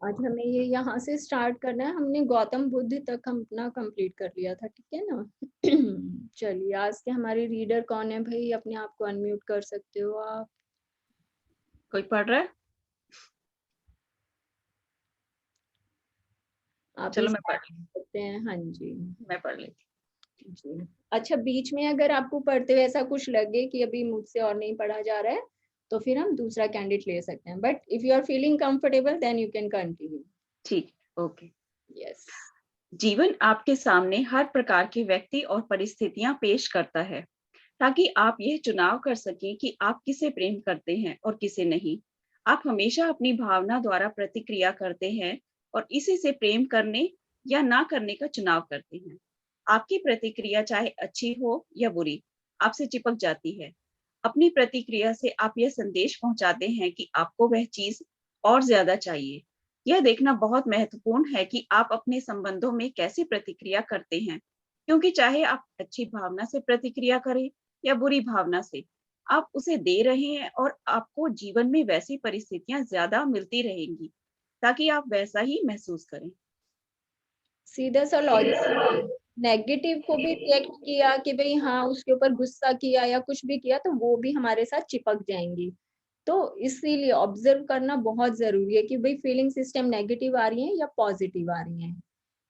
आज हमें ये यहाँ से स्टार्ट करना है। हमने गौतम बुद्ध तक हम अपना कंप्लीट कर लिया था, ठीक है ना? चलिए, आज के हमारे रीडर कौन है भाई? अपने आप को अनम्यूट कर सकते हो आप। कोई पढ़ रहा है? आप ही चलो मैं पढ़ स्टार्ट कर सकते हैं। हाँ जी। मैं पढ़ लेती जी। अच्छा, बीच में अगर आपको पढ़ते हुए ऐसा कुछ लगे कि अभी मुझसे और नहीं पढ़ा जा रहा है, तो फिर हम दूसरा कैंडिडेट ले सकते हैं। But if you are feeling comfortable then you can continue. ठीक, ओके। यस। जीवन आपके सामने हर प्रकार के व्यक्ति और परिस्थितियां पेश करता है, ताकि आप यह चुनाव कर सकें कि आप किसे प्रेम करते हैं और किसे नहीं। आप हमेशा अपनी भावना द्वारा प्रतिक्रिया करते हैं और इसी से प्रेम करने या ना करने का चुनाव करते हैं। आपकी प्रतिक्रिया चाहे अच्छी हो या बुरी, आपसे चिपक जाती है। अपनी प्रतिक्रिया से आप यह संदेश पहुंचाते हैं कि आपको वह चीज और ज्यादा चाहिए। यह देखना बहुत महत्वपूर्ण है कि आप अपने संबंधों में कैसे प्रतिक्रिया करते हैं, क्योंकि चाहे आप अच्छी भावना से प्रतिक्रिया करें या बुरी भावना से, आप उसे दे रहे हैं और आपको जीवन में वैसी परिस्थितियां ज्यादा मिलती रहेंगी, ताकि आप वैसा ही महसूस करें। सीधा सा लॉजिक। नेगेटिव को भी रिएक्ट किया कि भाई हाँ, उसके ऊपर गुस्सा किया या कुछ भी किया, तो वो भी हमारे साथ चिपक जाएंगी। तो इसीलिए ऑब्जर्व करना बहुत जरूरी है कि भाई फीलिंग सिस्टम नेगेटिव आ रही है या पॉजिटिव आ रही है।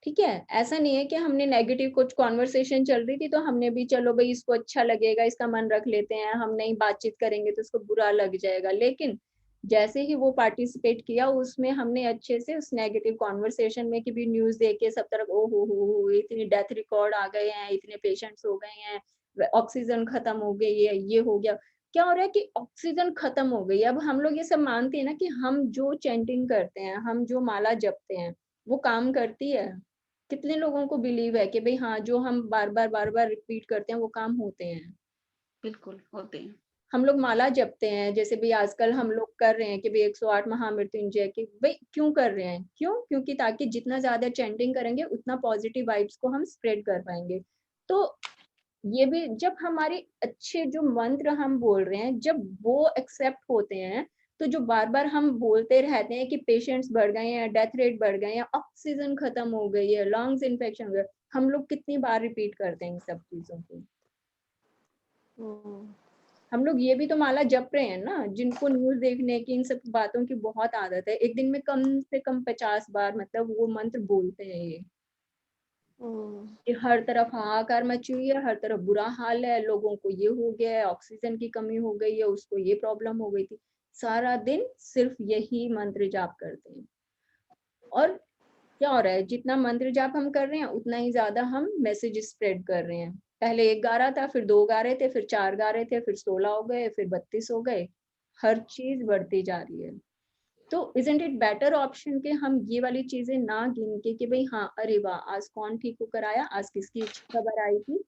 ठीक है, ऐसा नहीं है कि हमने नेगेटिव कुछ कॉन्वर्सेशन चल रही थी तो हमने भी चलो भाई इसको अच्छा लगेगा, इसका मन रख लेते हैं, हम नहीं बातचीत करेंगे तो उसको बुरा लग जाएगा। लेकिन जैसे ही वो पार्टिसिपेट किया उसमें हमने अच्छे से उस नेगेटिव कॉन्वर्सेशन में की भी न्यूज देख के सब तरफ ओ हो इतनी डेथ रिकॉर्ड आ गए हैं, इतने पेशेंट्स हो गए हैं, ऑक्सीजन खत्म हो गई है, ये हो गया। क्या हो रहा है कि ऑक्सीजन खत्म हो गई। अब हम लोग ये सब मानते हैं ना कि हम जो चैंटिंग करते हैं, हम जो माला जपते हैं, वो काम करती है। कितने लोगों को बिलीव है कि भाई हाँ, जो हम बार बार रिपीट करते हैं वो काम होते हैं। बिल्कुल होते हैं। हम लोग माला जपते हैं, जैसे भी आजकल हम लोग कर रहे हैं कि भाई 108 महामृत्युंजय की, भाई क्यों कर रहे हैं? क्यों? क्योंकि ताकि जितना ज्यादा चैंटिंग करेंगे उतना पॉजिटिव वाइब्स को हम स्प्रेड कर पाएंगे। तो ये भी जब हमारे अच्छे जो मंत्र हम बोल रहे हैं, जब वो एक्सेप्ट होते हैं, तो जो बार बार हम बोलते रहते हैं कि पेशेंट्स बढ़ गए हैं, डेथ रेट बढ़ गए हैं, ऑक्सीजन खत्म हो गई है, लंग्स इन्फेक्शन हो गया, हम लोग कितनी बार रिपीट करते हैं इन सब चीजों को। हम लोग ये भी तो माला जप रहे हैं ना, जिनको न्यूज देखने की इन सब बातों की बहुत आदत है, एक दिन में कम से कम 50 बार मतलब वो मंत्र बोलते हैं ये, कि हर तरफ हाहाकार मची हुई है, हर तरफ बुरा हाल है, लोगों को ये हो गया है, ऑक्सीजन की कमी हो गई है, उसको ये प्रॉब्लम हो गई थी। सारा दिन सिर्फ यही मंत्र जाप करते हैं। और क्या हो रहा है, जितना मंत्र जाप हम कर रहे हैं उतना ही ज्यादा हम मैसेज स्प्रेड कर रहे हैं। पहले एक गा रहा था, फिर दो गा रहे थे, फिर चार गा रहे थे, फिर 16 हो गए, फिर 32 हो गए। हर चीज बढ़ती जा रही है। तो इजंट इट बेटर ऑप्शन के हम ये वाली चीजें ना गिन के कि भाई हाँ, अरे वाह, आज कौन ठीक होकर आया, आज किसकी अच्छी खबर आई थी।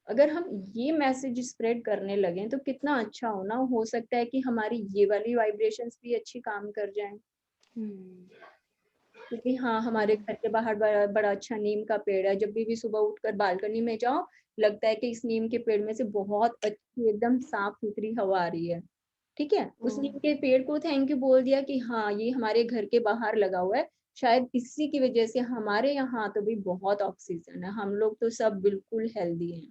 अगर हम ये मैसेज स्प्रेड करने लगे तो कितना अच्छा हो सकता है कि हमारी ये वाली वाइब्रेशंस भी अच्छी काम कर जाएं। क्योंकि हाँ, हमारे घर के बाहर बड़ा बड़ा अच्छा नीम का पेड़ है, जब भी सुबह उठकर बालकनी में जाओ, लगता है कि इस नीम के पेड़ में से बहुत अच्छी एकदम साफ सुथरी हवा आ रही है। ठीक है, उस नीम के पेड़ को थैंक यू बोल दिया कि हाँ, ये हमारे घर के बाहर लगा हुआ है, शायद इसी की वजह से हमारे यहाँ तो भी बहुत ऑक्सीजन है, हम लोग तो सब बिल्कुल हेल्दी हैं।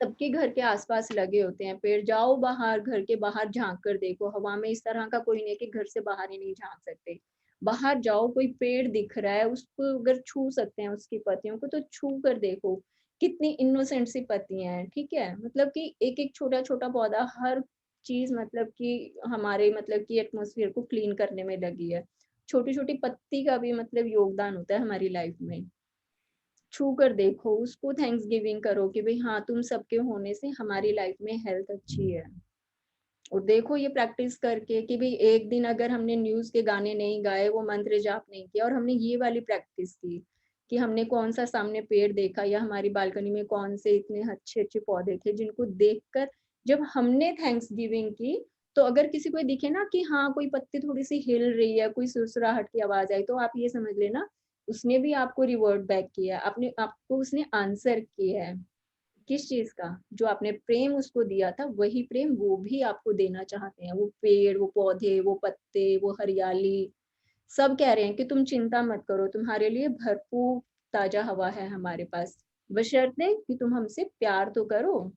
सबके घर के आसपास लगे होते हैं पेड़, जाओ बाहर, घर के बाहर झांक कर देखो, हवा में इस तरह का कोई नहीं कि घर से बाहर ही नहीं झांक सकते। बाहर जाओ, कोई पेड़ दिख रहा है, उसको अगर छू सकते हैं उसकी पत्तियों को तो छू कर देखो, कितनी इनोसेंट सी पत्तियां हैं। ठीक है, मतलब कि एक एक छोटा छोटा पौधा, हर चीज मतलब कि हमारे मतलब कि एटमोसफियर को क्लीन करने में लगी है। छोटी छोटी पत्ती का भी मतलब योगदान होता है हमारी लाइफ में। छू कर देखो उसको, थैंक्स गिविंग करो कि भाई हाँ, तुम सबके होने से हमारी लाइफ में हेल्थ अच्छी है। और देखो ये प्रैक्टिस करके कि भाई एक दिन अगर हमने न्यूज के गाने नहीं गाए, वो मंत्र जाप नहीं किया, और हमने ये वाली प्रैक्टिस की कि हमने कौन सा सामने पेड़ देखा या हमारी बालकनी में कौन से इतने अच्छे अच्छे पौधे थे जिनको देखकर जब हमने थैंक्स गिविंग की, तो अगर किसी को दिखे ना कि हाँ, कोई पत्ती थोड़ी सी हिल रही है, कोई सुरसुराहट की आवाज आई, तो आप ये समझ लेना उसने भी आपको रिवर्ट बैक किया, आपने आपको उसने आंसर किया है। किस चीज का? जो आपने प्रेम उसको दिया था, वही प्रेम वो भी आपको देना चाहते हैं। वो पेड़, वो पौधे, वो पत्ते, वो हरियाली, सब कह रहे हैं कि तुम चिंता मत करो, तुम्हारे लिए भरपूर ताजा हवा है हमारे पास, बशर्ते कि तुम हमसे प्यार तो करो।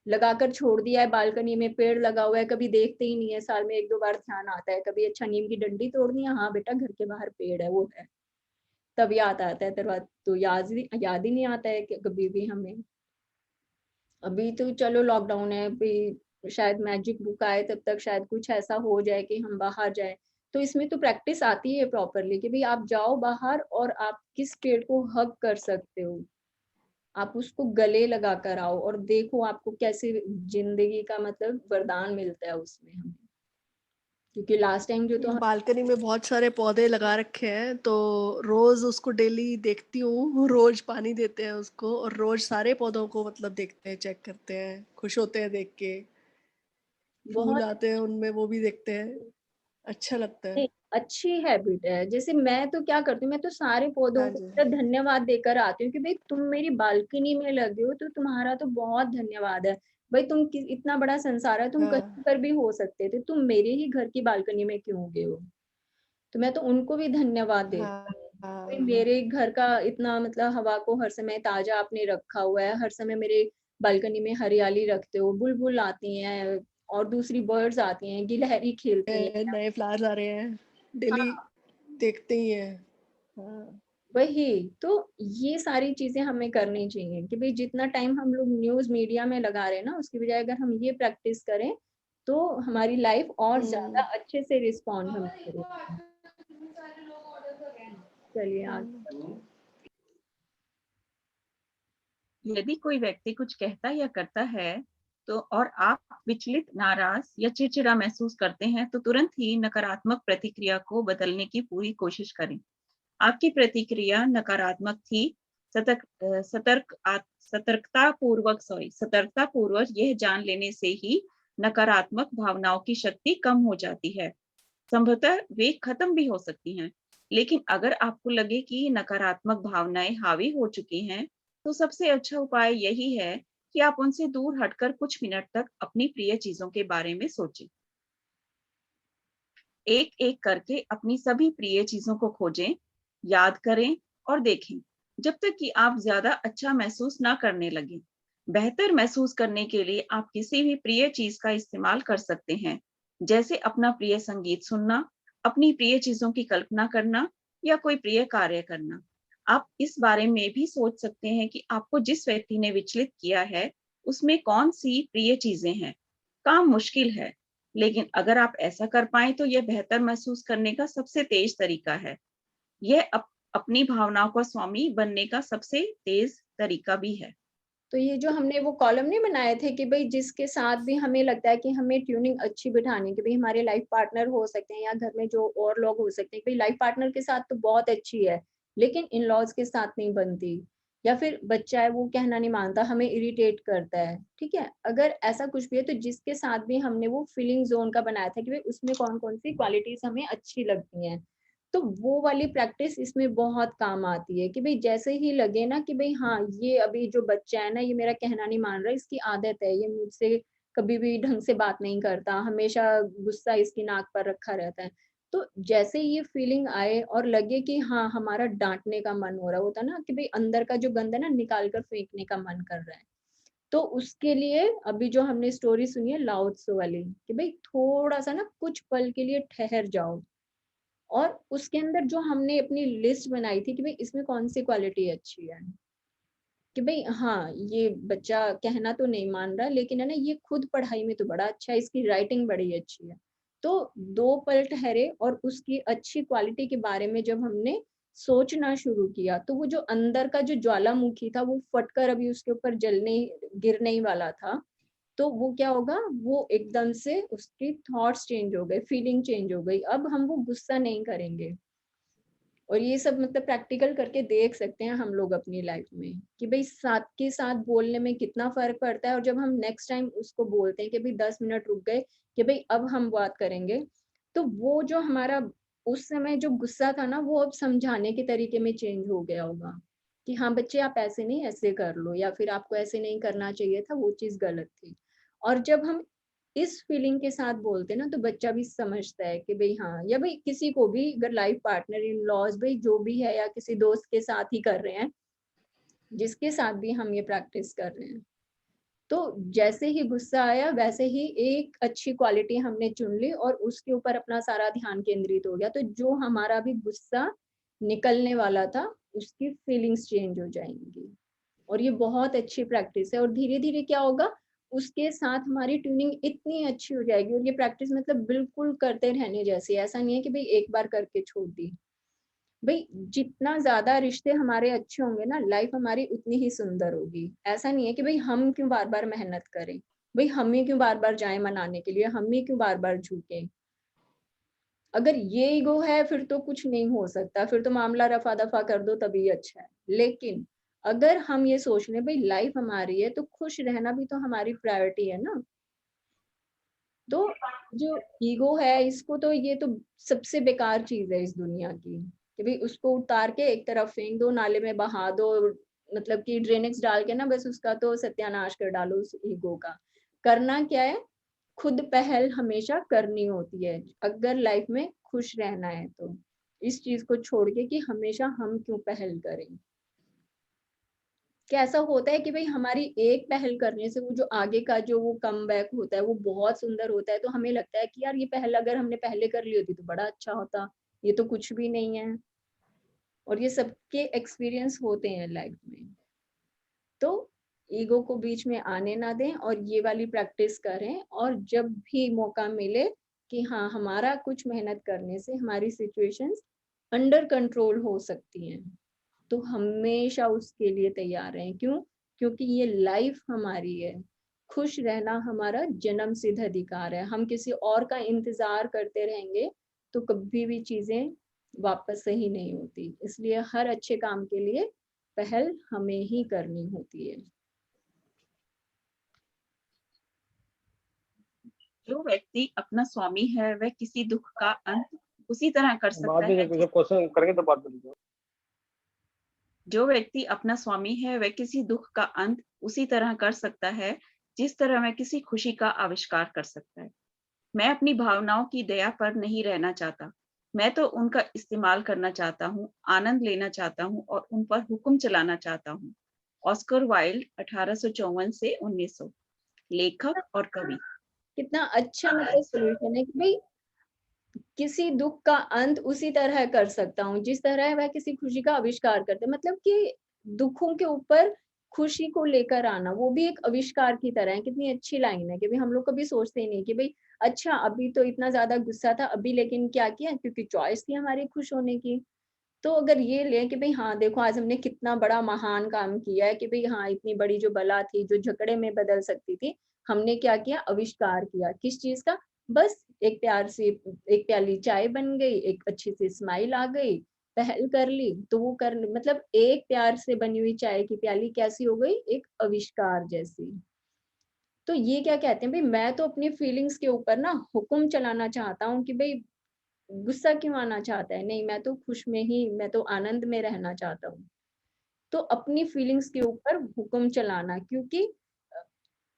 लगाकर छोड़ दिया है बालकनी में, पेड़ लगा हुआ है, कभी देखते ही नहीं है, साल में 1-2 बार ध्यान आता है, कभी अच्छा नीम की डंडी तोड़नी है, हाँ बेटा घर के बाहर पेड़ है, वो है। तब याद आता है, तरह तो याद ही नहीं आता है कि कभी भी हमें। अभी तो चलो लॉकडाउन है, अभी शायद मैजिक बुक आए तब तक शायद कुछ ऐसा हो जाए कि हम बाहर जाएं। तो इसमें तो प्रैक्टिस आती है प्रॉपरली कि भाई आप जाओ बाहर और आप किस पेड़ को हग कर सकते हो, आप उसको गले लगा कर आओ और देखो आपको कैसे जिंदगी का मतलब वरदान मिलता है उसमें हमें। क्योंकि लास्ट टाइम जो तो बालकनी में बहुत सारे पौधे लगा रखे हैं, तो रोज उसको डेली देखती हूँ। रोज पानी देते हैं उसको, और रोज सारे पौधों को मतलब देखते हैं, चेक करते हैं, खुश होते हैं देख के। फूल बहुत आते हैं उनमें, वो भी देखते हैं, अच्छा लगता है। नहीं, अच्छी हैबिट है। जैसे मैं तो क्या करती हूँ, मैं तो सारे पौधों हाँ को जी। धन्यवाद देकर आती हूँ कि भाई तुम मेरी बालकनी में लगे हो तो तुम्हारा तो बहुत धन्यवाद है। भाई इतना बड़ा संसार है, तुम हाँ कहीं पर भी हो सकते थे, तुम मेरे ही घर की बालकनी में क्यों उगे हो? तो मैं तो उनको भी धन्यवाद देती हाँ हूँ। भाई हाँ। मेरे घर का इतना मतलब हवा को हर समय ताजा आपने रखा हुआ है, हर समय मेरे बालकनी में हरियाली रखते हो, बुलबुल आती हैं और दूसरी बर्ड्स आती हैं, गिलहरी खेलती हैं। नए फ्लावर्स आ रहे हैं, डेली हाँ, देखते ही हैं। हाँ। वही तो, ये सारी चीजें हमें करनी चाहिए कि भाई जितना टाइम हम लोग न्यूज मीडिया में लगा रहे हैं ना, उसकी बजाय अगर हम ये प्रैक्टिस करें तो हमारी लाइफ और ज्यादा हम्म। अच्छे से रिस्पॉन्ड हम करेंगे। चलिए आगे। यदि कोई व्यक्ति कुछ कहता या करता है तो और आप विचलित, नाराज या चिड़चिड़ा महसूस करते हैं, तो तुरंत ही नकारात्मक प्रतिक्रिया को बदलने की पूरी कोशिश करें। आपकी प्रतिक्रिया नकारात्मक थी, सतर्कता पूर्वक यह जान लेने से ही नकारात्मक भावनाओं की शक्ति कम हो जाती है। संभवतः वे खत्म भी हो सकती हैं, लेकिन अगर आपको लगे कि नकारात्मक भावनाएं हावी हो चुकी हैं, तो सबसे अच्छा उपाय यही है कि आप उनसे दूर हटकर कुछ मिनट तक अपनी प्रिय चीजों के बारे में सोचें। एक एक करके अपनी सभी प्रिय चीजों को खोजें, याद करें और देखें, जब तक कि आप ज्यादा अच्छा महसूस ना करने लगें। बेहतर महसूस करने के लिए आप किसी भी प्रिय चीज का इस्तेमाल कर सकते हैं, जैसे अपना प्रिय संगीत सुनना, अपनी प्रिय चीजों की कल्पना करना या कोई प्रिय कार्य करना। आप इस बारे में भी सोच सकते हैं कि आपको जिस व्यक्ति ने विचलित किया है, उसमें कौन सी प्रिय चीजें हैं। काम मुश्किल है, लेकिन अगर आप ऐसा कर पाएं तो यह बेहतर महसूस करने का सबसे तेज तरीका है। यह अपनी भावनाओं का स्वामी बनने का सबसे तेज तरीका भी है। तो ये जो हमने वो कॉलम नहीं बनाए थे कि भाई जिसके साथ भी हमें लगता है कि हमें ट्यूनिंग अच्छी बिठानी, कि भाई हमारे लाइफ पार्टनर हो सकते हैं या घर में जो और लोग हो सकते हैं, भाई लाइफ पार्टनर के साथ तो बहुत अच्छी है लेकिन इन लॉज के साथ नहीं बनती, या फिर बच्चा है वो कहना नहीं मानता, हमें इरिटेट करता है, ठीक है, अगर ऐसा कुछ भी है तो जिसके साथ भी हमने वो फीलिंग जोन का बनाया था कि भाई उसमें कौन कौन सी क्वालिटीज हमें अच्छी लगती हैं, तो वो वाली प्रैक्टिस इसमें बहुत काम आती है कि भाई जैसे ही लगे ना कि भाई हाँ ये अभी जो बच्चा है ना ये मेरा कहना नहीं मान रहा, इसकी आदत है, ये मुझसे कभी भी ढंग से बात नहीं करता, हमेशा गुस्सा इसकी नाक पर रखा रहता है, तो जैसे ये फीलिंग आए और लगे कि हाँ हमारा डांटने का मन हो रहा होता ना कि भाई अंदर का जो गंद है ना निकाल कर फेंकने का मन कर रहा है, तो उसके लिए अभी जो हमने स्टोरी सुनी है लाओ त्सो वाली कि भाई थोड़ा सा ना कुछ पल के लिए ठहर जाओ, और उसके अंदर जो हमने अपनी लिस्ट बनाई थी कि भाई इसमें कौन सी क्वालिटी अच्छी है, कि भाई हाँ ये बच्चा कहना तो नहीं मान रहा लेकिन है ना ये खुद पढ़ाई में तो बड़ा अच्छा है, इसकी राइटिंग बड़ी अच्छी है, तो 2 पल ठहरे और उसकी अच्छी क्वालिटी के बारे में जब हमने सोचना शुरू किया तो वो जो अंदर का जो ज्वालामुखी था वो फटकर अभी उसके ऊपर जलने गिरने ही वाला था, तो वो क्या होगा, वो एकदम से उसकी थॉट्स चेंज हो गए, फीलिंग चेंज हो गई, अब हम वो गुस्सा नहीं करेंगे। और ये सब मतलब प्रैक्टिकल करके देख सकते हैं हम लोग अपनी लाइफ में कि भाई साथ के साथ बोलने में कितना फर्क पड़ता है, और जब हम नेक्स्ट टाइम उसको बोलते हैं कि भाई 10 मिनट रुक गए कि भाई अब हम बात करेंगे, तो वो जो हमारा उस समय जो गुस्सा था ना वो अब समझाने के तरीके में चेंज हो गया होगा। कि हाँ बच्चे आप ऐसे नहीं ऐसे कर लो, या फिर आपको ऐसे नहीं करना चाहिए था, वो चीज गलत थी। और जब हम इस फीलिंग के साथ बोलते हैं ना, तो बच्चा भी समझता है कि भाई हाँ, या भाई किसी को भी अगर लाइफ पार्टनर, इन लॉज, भाई जो भी है, या किसी दोस्त के साथ ही कर रहे हैं, जिसके साथ भी हम ये प्रैक्टिस कर रहे हैं, तो जैसे ही गुस्सा आया वैसे ही एक अच्छी क्वालिटी हमने चुन ली और उसके ऊपर अपना सारा ध्यान केंद्रित हो गया, तो जो हमारा भी गुस्सा निकलने वाला था, उसकी फीलिंग्स चेंज हो जाएंगी। और ये बहुत अच्छी प्रैक्टिस है, और धीरे धीरे क्या होगा, उसके साथ हमारी ट्यूनिंग इतनी अच्छी हो जाएगी। और ये प्रैक्टिस मतलब बिल्कुल करते रहने जैसी है, ऐसा नहीं है कि भाई एक बार करके छोड़ दी। भाई जितना ज्यादा रिश्ते हमारे अच्छे होंगे ना, लाइफ हमारी उतनी ही सुंदर होगी। ऐसा नहीं है कि भाई हम क्यों बार बार मेहनत करें, भाई हम ही क्यों बार बार जाए मनाने के लिए, हम ही क्यों बार बार झुके। अगर ये ईगो है फिर तो कुछ नहीं हो सकता, फिर तो मामला रफा दफा कर दो तभी अच्छा है। लेकिन अगर हम ये सोच लें भाई लाइफ हमारी है, तो खुश रहना भी तो हमारी प्रायोरिटी है ना। तो जो ईगो है, इसको तो, ये तो सबसे बेकार चीज है इस दुनिया की, कि भाई उसको उतार के एक तरफ फेंक दो, नाले में बहा दो, मतलब कि ड्रेनेक्स डाल के ना बस उसका तो सत्यानाश कर डालो उस ईगो का। करना क्या है, खुद पहल हमेशा करनी होती है अगर लाइफ में खुश रहना है तो। इस चीज को छोड़ के कि हमेशा हम क्यों पहल करें। कि ऐसा होता है कि भाई हमारी एक पहल करने से वो जो आगे का जो वो कमबैक होता है वो बहुत सुंदर होता है, तो हमें लगता है कि यार ये पहल अगर हमने पहले कर ली होती तो बड़ा अच्छा होता, ये तो कुछ भी नहीं है। और ये सबके एक्सपीरियंस होते हैं लाइफ में। तो ईगो को बीच में आने ना दें और ये वाली प्रैक्टिस करें, और जब भी मौका मिले कि हाँ हमारा कुछ मेहनत करने से हमारी सिचुएशंस अंडर कंट्रोल हो सकती हैं, तो हमेशा उसके लिए तैयार रहें। क्यों? क्योंकि ये लाइफ हमारी है। खुश रहना हमारा जन्म सिद्ध अधिकार है। हम किसी और का इंतजार करते रहेंगे तो कभी भी चीजें वापस सही नहीं होती। इसलिए हर अच्छे काम के लिए पहल हमें ही करनी होती है। जो व्यक्ति अपना स्वामी है वह किसी दुख का अंत उसी तरह कर सकता बाद में है जब क्वेश्चन करेंगे तो बात करेंगे। जो व्यक्ति अपना स्वामी है वह किसी दुख का अंत उसी तरह कर सकता है जिस तरह वह किसी खुशी का आविष्कार कर सकता है। मैं अपनी भावनाओं की दया पर नहीं रहना चाहता, मैं तो उनका इस्तेमाल करना चाहता हूँ, आनंद लेना चाहता हूँ और उन पर हुक्म चलाना चाहता हूँ। ऑस्कर वाइल्ड 1854 से 1900, लेखक और कवि। कितना अच्छा मतलब सोल्यूशन है कि भाई किसी दुख का अंत उसी तरह कर सकता हूँ जिस तरह वह किसी खुशी का आविष्कार करते हैं। मतलब कि दुखों के ऊपर खुशी को लेकर आना, वो भी एक आविष्कार की तरह है। कितनी अच्छी लाइन है कि भाई हम लोग कभी सोचते ही नहीं कि भाई अच्छा अभी तो इतना ज्यादा गुस्सा था अभी, लेकिन क्या किया, क्योंकि चॉइस थी हमारी खुश होने की। तो अगर ये ले कि भाई हाँ देखो आज हमने कितना बड़ा महान काम किया है, कि भाई हाँ इतनी बड़ी जो बला थी जो झगड़े में बदल सकती थी, हमने क्या किया, आविष्कार किया। किस चीज का? बस एक प्यार से एक प्याली चाय बन गई, एक अच्छी सी स्माइल आ गई, पहल कर ली तो वो कर, मतलब एक प्यार से बनी हुई चाय की प्याली कैसी हो गई, एक आविष्कार जैसी। तो ये क्या कहते हैं भाई, मैं तो अपनी फीलिंग्स के ऊपर ना हुक्म चलाना चाहता हूँ कि भाई गुस्सा क्यों आना चाहता है, नहीं मैं तो खुश में ही, मैं तो आनंद में रहना चाहता हूँ। तो अपनी फीलिंग्स के ऊपर हुक्म चलाना, क्योंकि अ,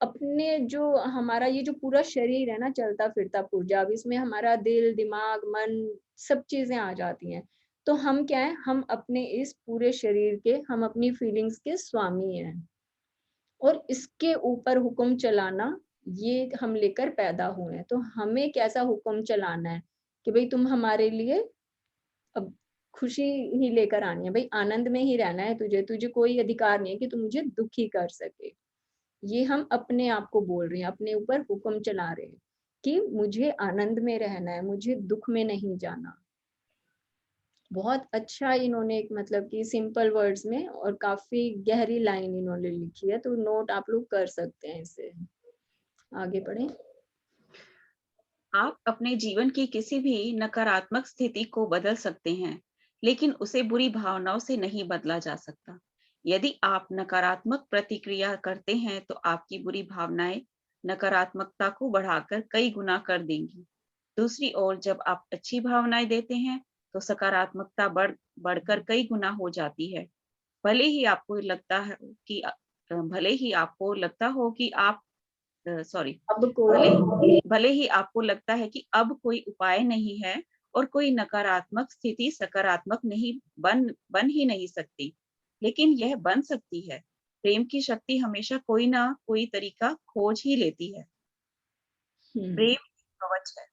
अपने जो हमारा ये जो पूरा शरीर है ना, चलता फिरता पुर्जा, अब इसमें हमारा दिल दिमाग मन सब चीजें आ जाती हैं। तो हम क्या है, हम अपने इस पूरे शरीर के, हम अपनी फीलिंग्स के स्वामी हैं। और इसके ऊपर हुक्म चलाना, ये हम लेकर पैदा हुए हैं, तो हमें कैसा हुक्म चलाना है कि भाई तुम हमारे लिए अब खुशी ही लेकर आनी है, भाई आनंद में ही रहना है तुझे, तुझे कोई अधिकार नहीं है कि तू मुझे दुखी कर सके। ये हम अपने आप को बोल रहे हैं, अपने ऊपर हुक्म चला रहे हैं कि मुझे आनंद में रहना है, मुझे दुख में नहीं जाना। बहुत अच्छा इन्होंने एक, मतलब कि सिंपल वर्ड्स में और काफी गहरी लाइन इन्होंने लिखी है, तो नोट आप लोग कर सकते हैं इसे। आगे बढ़े। आप अपने जीवन की किसी भी नकारात्मक स्थिति को बदल सकते हैं, लेकिन उसे बुरी भावनाओं से नहीं बदला जा सकता। यदि आप नकारात्मक प्रतिक्रिया करते हैं तो आपकी बुरी भावनाएं नकारात्मकता को बढ़ाकर कई गुना कर देंगी। दूसरी ओर जब आप अच्छी भावनाएं देते हैं तो सकारात्मकता बढ़कर कई गुना हो जाती है। भले ही आपको लगता है कि भले ही आपको लगता हो कि आप सॉरी अब भले कोई भले ही आपको लगता है कि अब कोई उपाय नहीं है और कोई नकारात्मक स्थिति सकारात्मक नहीं बन ही नहीं सकती, लेकिन यह बन सकती है। प्रेम की शक्ति हमेशा कोई ना कोई तरीका खोज ही लेती है। प्रेम कवच है।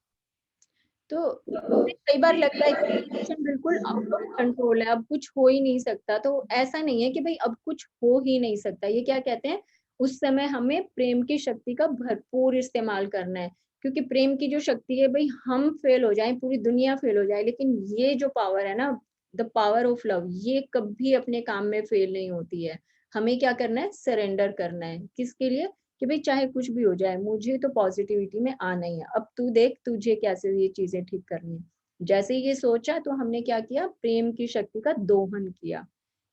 तो हमें कई बार लगता है कि सिचुएशन बिल्कुल आउट ऑफ कंट्रोल है, अब कुछ हो ही नहीं सकता। तो ऐसा नहीं है कि भाई अब कुछ हो ही नहीं सकता। ये क्या कहते हैं, उस समय हमें प्रेम की शक्ति का भरपूर इस्तेमाल करना है। क्योंकि प्रेम की जो शक्ति है, भाई हम फेल हो जाएं, पूरी दुनिया फेल हो जाए, लेकिन ये जो पावर है ना, द पावर ऑफ लव, ये कभी अपने काम में फेल नहीं होती है। हमें क्या करना है, सरेंडर करना है। किसके लिए, कि भाई चाहे कुछ भी हो जाए, मुझे तो पॉजिटिविटी में आना ही है। अब तू देख तुझे कैसे ये चीजें ठीक करनी है। जैसे ये सोचा तो हमने क्या किया, प्रेम की शक्ति का दोहन किया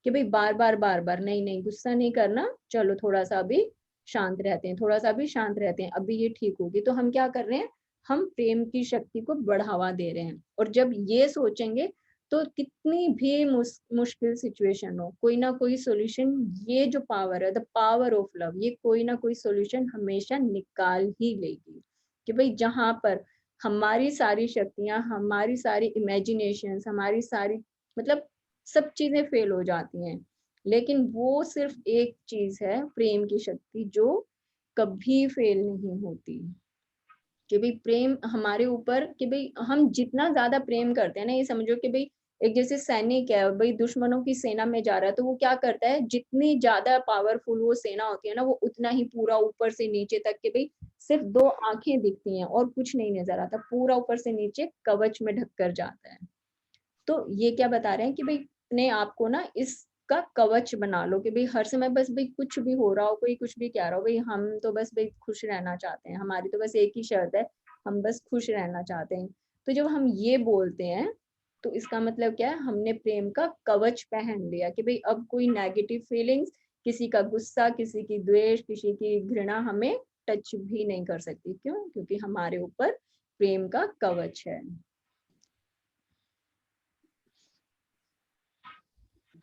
कि भाई बार बार नहीं नहीं, गुस्सा नहीं करना, चलो थोड़ा सा अभी शांत रहते हैं, थोड़ा सा अभी शांत रहते हैं, अभी ये ठीक होगी। तो हम क्या कर रहे हैं, हम प्रेम की शक्ति को बढ़ावा दे रहे हैं। और जब ये सोचेंगे तो कितनी भी मुश्किल सिचुएशन हो, कोई ना कोई सॉल्यूशन, ये जो पावर है, द पावर ऑफ लव, ये कोई ना कोई सॉल्यूशन हमेशा निकाल ही लेगी। कि भाई जहां पर हमारी सारी शक्तियां, हमारी सारी इमेजिनेशंस, हमारी सारी मतलब सब चीजें फेल हो जाती हैं, लेकिन वो सिर्फ एक चीज है, प्रेम की शक्ति, जो कभी फेल नहीं होती। कि भाई प्रेम हमारे ऊपर, कि भाई हम जितना ज्यादा प्रेम करते हैं ना, ये समझो कि भाई एक जैसे सैनिक है, भाई दुश्मनों की सेना में जा रहा है, तो वो क्या करता है, जितनी ज्यादा पावरफुल वो सेना होती है ना, वो उतना ही पूरा ऊपर से नीचे तक के भाई सिर्फ दो आंखें दिखती हैं और कुछ नहीं नजर आता, पूरा ऊपर से नीचे कवच में ढक कर जाता है। तो ये क्या बता रहे हैं कि भाई अपने आप को ना इसका कवच बना लो, कि भाई हर समय बस भाई कुछ भी हो रहा हो, कोई कुछ भी कह रहा हो, भाई हम तो बस भाई खुश रहना चाहते हैं, हमारी तो बस एक ही शर्त है, हम बस खुश रहना चाहते हैं। तो जब हम ये बोलते हैं तो इसका मतलब क्या है, हमने प्रेम का कवच पहन लिया कि भाई अब कोई नेगेटिव फीलिंग्स, किसी का गुस्सा, किसी की द्वेष, किसी की घृणा हमें टच भी नहीं कर सकती। क्यों? क्योंकि हमारे ऊपर प्रेम का कवच है।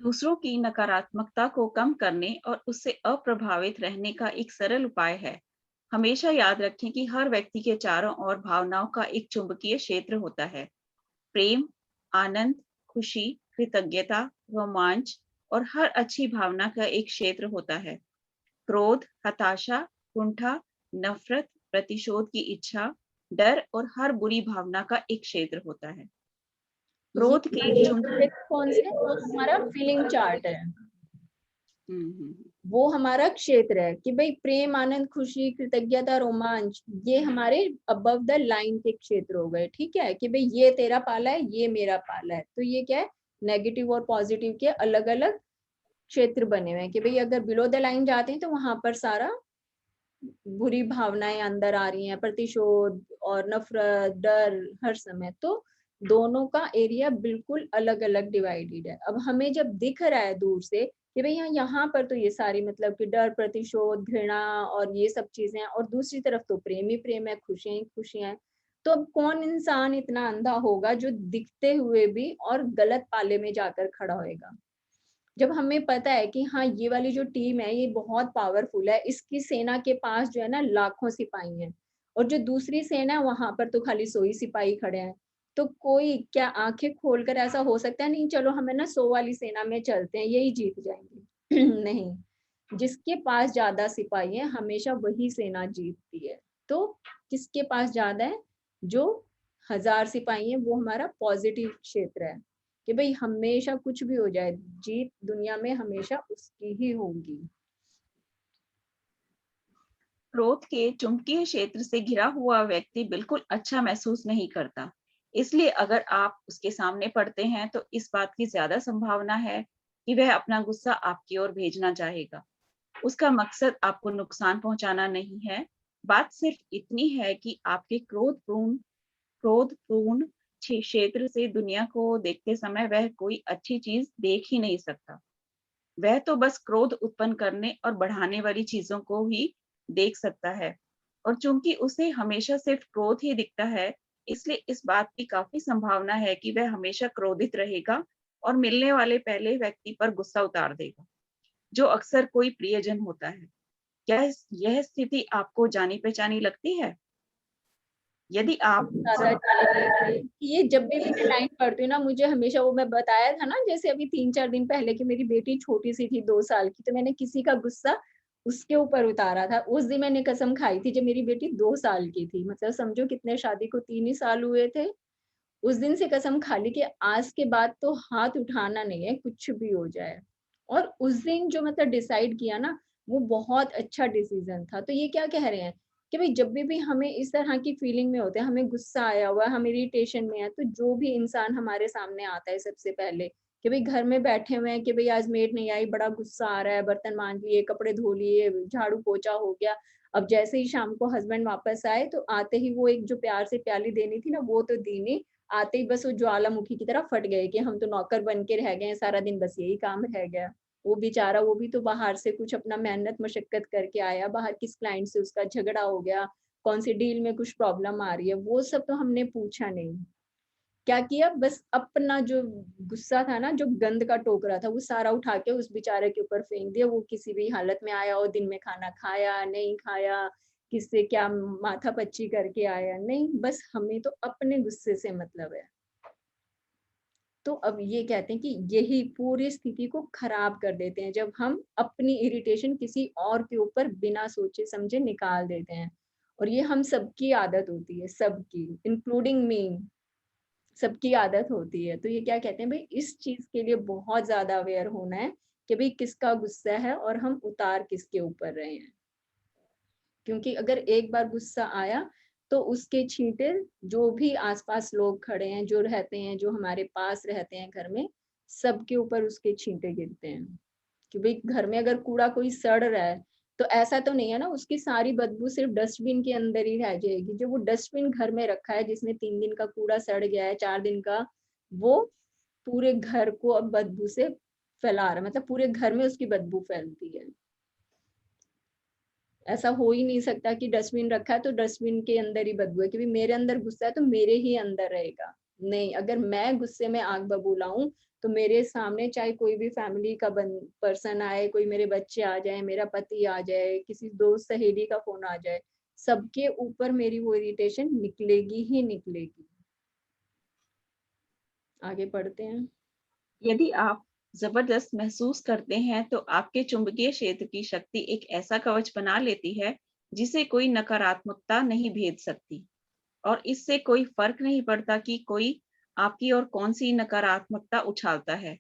दूसरों की नकारात्मकता को कम करने और उससे अप्रभावित रहने का एक सरल उपाय है, हमेशा याद रखें कि हर व्यक्ति के चारों ओर भावनाओं का एक चुंबकीय क्षेत्र होता है। प्रेम, आनंद, खुशी, कृतज्ञता, रोमांच और हर अच्छी भावना का एक क्षेत्र होता है। क्रोध, हताशा, कुंठा, नफरत, प्रतिशोध की इच्छा, डर और हर बुरी भावना का एक क्षेत्र होता है। ये क्रोध के चुंबक क्षेत्र कौन से, वो हमारा फीलिंग चार्ट है, हम्म, वो हमारा क्षेत्र है कि भाई प्रेम, आनंद, खुशी, कृतज्ञता, रोमांच, ये हमारे अबव द लाइन के क्षेत्र हो गए। ठीक है, कि भाई ये तेरा पाला है, ये मेरा पाला है। तो ये क्या है, नेगेटिव और पॉजिटिव के अलग अलग क्षेत्र बने हुए हैं। कि भाई अगर बिलो द लाइन जाते हैं तो वहां पर सारा बुरी भावनाएं अंदर आ रही हैं, प्रतिशोध और नफरत, डर हर समय। तो दोनों का एरिया बिल्कुल अलग अलग डिवाइडेड है। अब हमें जब दिख रहा है दूर से कि भाई यहाँ पर तो ये सारी मतलब कि डर, प्रतिशोध, घृणा और ये सब चीजें हैं, और दूसरी तरफ तो प्रेम ही प्रेम है, खुशियां ही खुशियां हैं। तो अब कौन इंसान इतना अंधा होगा जो दिखते हुए भी और गलत पाले में जाकर खड़ा होएगा। जब हमें पता है कि हाँ ये वाली जो टीम है ये बहुत पावरफुल है, इसकी सेना के पास जो है ना लाखों सिपाही हैं, और जो दूसरी सेना है वहां पर तो खाली 100 ही सिपाही खड़े हैं। तो कोई क्या आंखें खोलकर ऐसा हो सकता है, नहीं चलो हमें ना 100 वाली सेना में चलते हैं, यही जीत जाएंगे। नहीं, जिसके पास ज्यादा सिपाही है हमेशा वही सेना जीतती है। तो किसके पास ज्यादा है, जो 1000 सिपाही है, वो हमारा पॉजिटिव क्षेत्र है। कि भाई हमेशा कुछ भी हो जाए, जीत दुनिया में हमेशा उसकी ही होगी। क्रोध के चुंबकीय क्षेत्र से घिरा हुआ व्यक्ति बिल्कुल अच्छा महसूस नहीं करता। इसलिए अगर आप उसके सामने पड़ते हैं तो इस बात की ज्यादा संभावना है कि वह अपना गुस्सा आपकी ओर भेजना चाहेगा। उसका मकसद आपको नुकसान पहुंचाना नहीं है। बात सिर्फ इतनी है कि आपके क्रोधपूर्ण क्षेत्र से दुनिया को देखते समय वह कोई अच्छी चीज देख ही नहीं सकता। वह तो बस क्रोध उत्पन्न करने और बढ़ाने वाली चीजों को ही देख सकता है। और चूंकि उसे हमेशा सिर्फ क्रोध ही दिखता है, इसलिए इस बात की काफी संभावना है कि वह हमेशा क्रोधित रहेगा और मिलने वाले पहले व्यक्ति पर गुस्सा उतार देगा, जो अक्सर कोई प्रियजन होता है। क्या यह स्थिति आपको जानी पहचानी लगती है? यदि आप ज्यादा ये जब भी मैं लाइन पढ़ती हूँ ना, मुझे हमेशा वो मैं बताया था ना, जैसे अभी 3-4 दिन पहले कि मेरी बेटी छोटी सी थी 2 साल की, तो मैंने किसी का गुस्सा उसके ऊपर उतारा था। उस दिन मैंने कसम खाई थी जब मेरी बेटी 2 साल की थी, मतलब समझो कितने, शादी को 3 ही साल हुए थे। उस दिन से कसम खा ली कि आज के बाद तो हाथ उठाना नहीं है, कुछ भी हो जाए। और उस दिन जो मतलब डिसाइड किया ना, वो बहुत अच्छा डिसीजन था। तो ये क्या कह रहे हैं कि भाई जब भी हमें इस तरह की फीलिंग में होते हैं, हमें गुस्सा आया हुआ है, हम इरिटेशन में है, तो जो भी इंसान हमारे सामने आता है सबसे पहले कि भाई घर में बैठे हुए हैं कि भाई आज मेड नहीं आई, बड़ा गुस्सा आ रहा है, बर्तन मांज लिए, कपड़े धो लिए, झाड़ू पोछा हो गया। अब जैसे ही शाम को हस्बैंड वापस आए तो आते ही वो एक जो प्यार से प्याली देनी थी ना, वो तो दी नहीं। आते ही बस वो ज्वालामुखी की तरह फट गए कि हम तो नौकर बन के रह गए हैं, सारा दिन बस यही काम रह गया। वो बेचारा, वो भी तो बाहर से कुछ अपना मेहनत मशक्कत करके आया, बाहर किस क्लाइंट से उसका झगड़ा हो गया, कौन सी डील में कुछ प्रॉब्लम आ रही है, वो सब तो हमने पूछा नहीं। क्या किया, बस अपना जो गुस्सा था ना, जो गंद का टोकरा था, वो सारा उठा के उस बेचारे के ऊपर फेंक दिया। वो किसी भी हालत में आया, और दिन में खाना खाया नहीं खाया, किससे क्या माथा पच्ची करके आया नहीं, बस हमें तो अपने गुस्से से मतलब है। तो अब ये कहते हैं कि यही पूरी स्थिति को खराब कर देते हैं, जब हम अपनी इरिटेशन किसी और के ऊपर बिना सोचे समझे निकाल देते हैं। और ये हम सबकी आदत होती है, सबकी, इंक्लूडिंग मी, सबकी आदत होती है। तो ये क्या कहते हैं भाई, इस चीज के लिए बहुत ज्यादा अवेयर होना है कि भाई किसका गुस्सा है और हम उतार किसके ऊपर रहे हैं। क्योंकि अगर एक बार गुस्सा आया तो उसके छींटे, जो भी आसपास लोग खड़े हैं, जो रहते हैं, जो हमारे पास रहते हैं घर में, सबके ऊपर उसके छींटे गिरते हैं। कि भाई घर में अगर कूड़ा कोई सड़ रहा है, तो ऐसा तो नहीं है ना उसकी सारी बदबू सिर्फ डस्टबिन के अंदर ही रह जाएगी। जो वो डस्टबिन घर में रखा है, जिसमें 3 दिन का कूड़ा सड़ गया है, 4 दिन का, वो पूरे घर को अब बदबू से फैला रहा है, मतलब पूरे घर में उसकी बदबू फैलती है। ऐसा हो ही नहीं सकता कि डस्टबिन रखा है तो डस्टबिन के अंदर ही बदबू है, क्योंकि मेरे अंदर गुस्सा है तो मेरे ही अंदर रहेगा। नहीं, अगर मैं गुस्से में आग बबूला हूँ, तो मेरे सामने चाहे कोई भी फैमिली का पर्सन आए, कोई मेरे बच्चे आ जाए, मेरा पति आ जाए, किसी दोस्त सहेली का फोन आ जाए, सबके ऊपर मेरी वो इरिटेशन निकलेगी ही निकलेगी। आगे पढ़ते हैं। यदि आप जबरदस्त महसूस करते हैं तो आपके चुंबकीय क्षेत्र की शक्ति एक ऐसा कवच बना लेती है जिसे कोई नकारात्मकता नहीं भेद सकती, और इससे कोई फर्क नहीं पड़ता कि कोई आपकी और कौन सी नकारात्मकता उछालता है।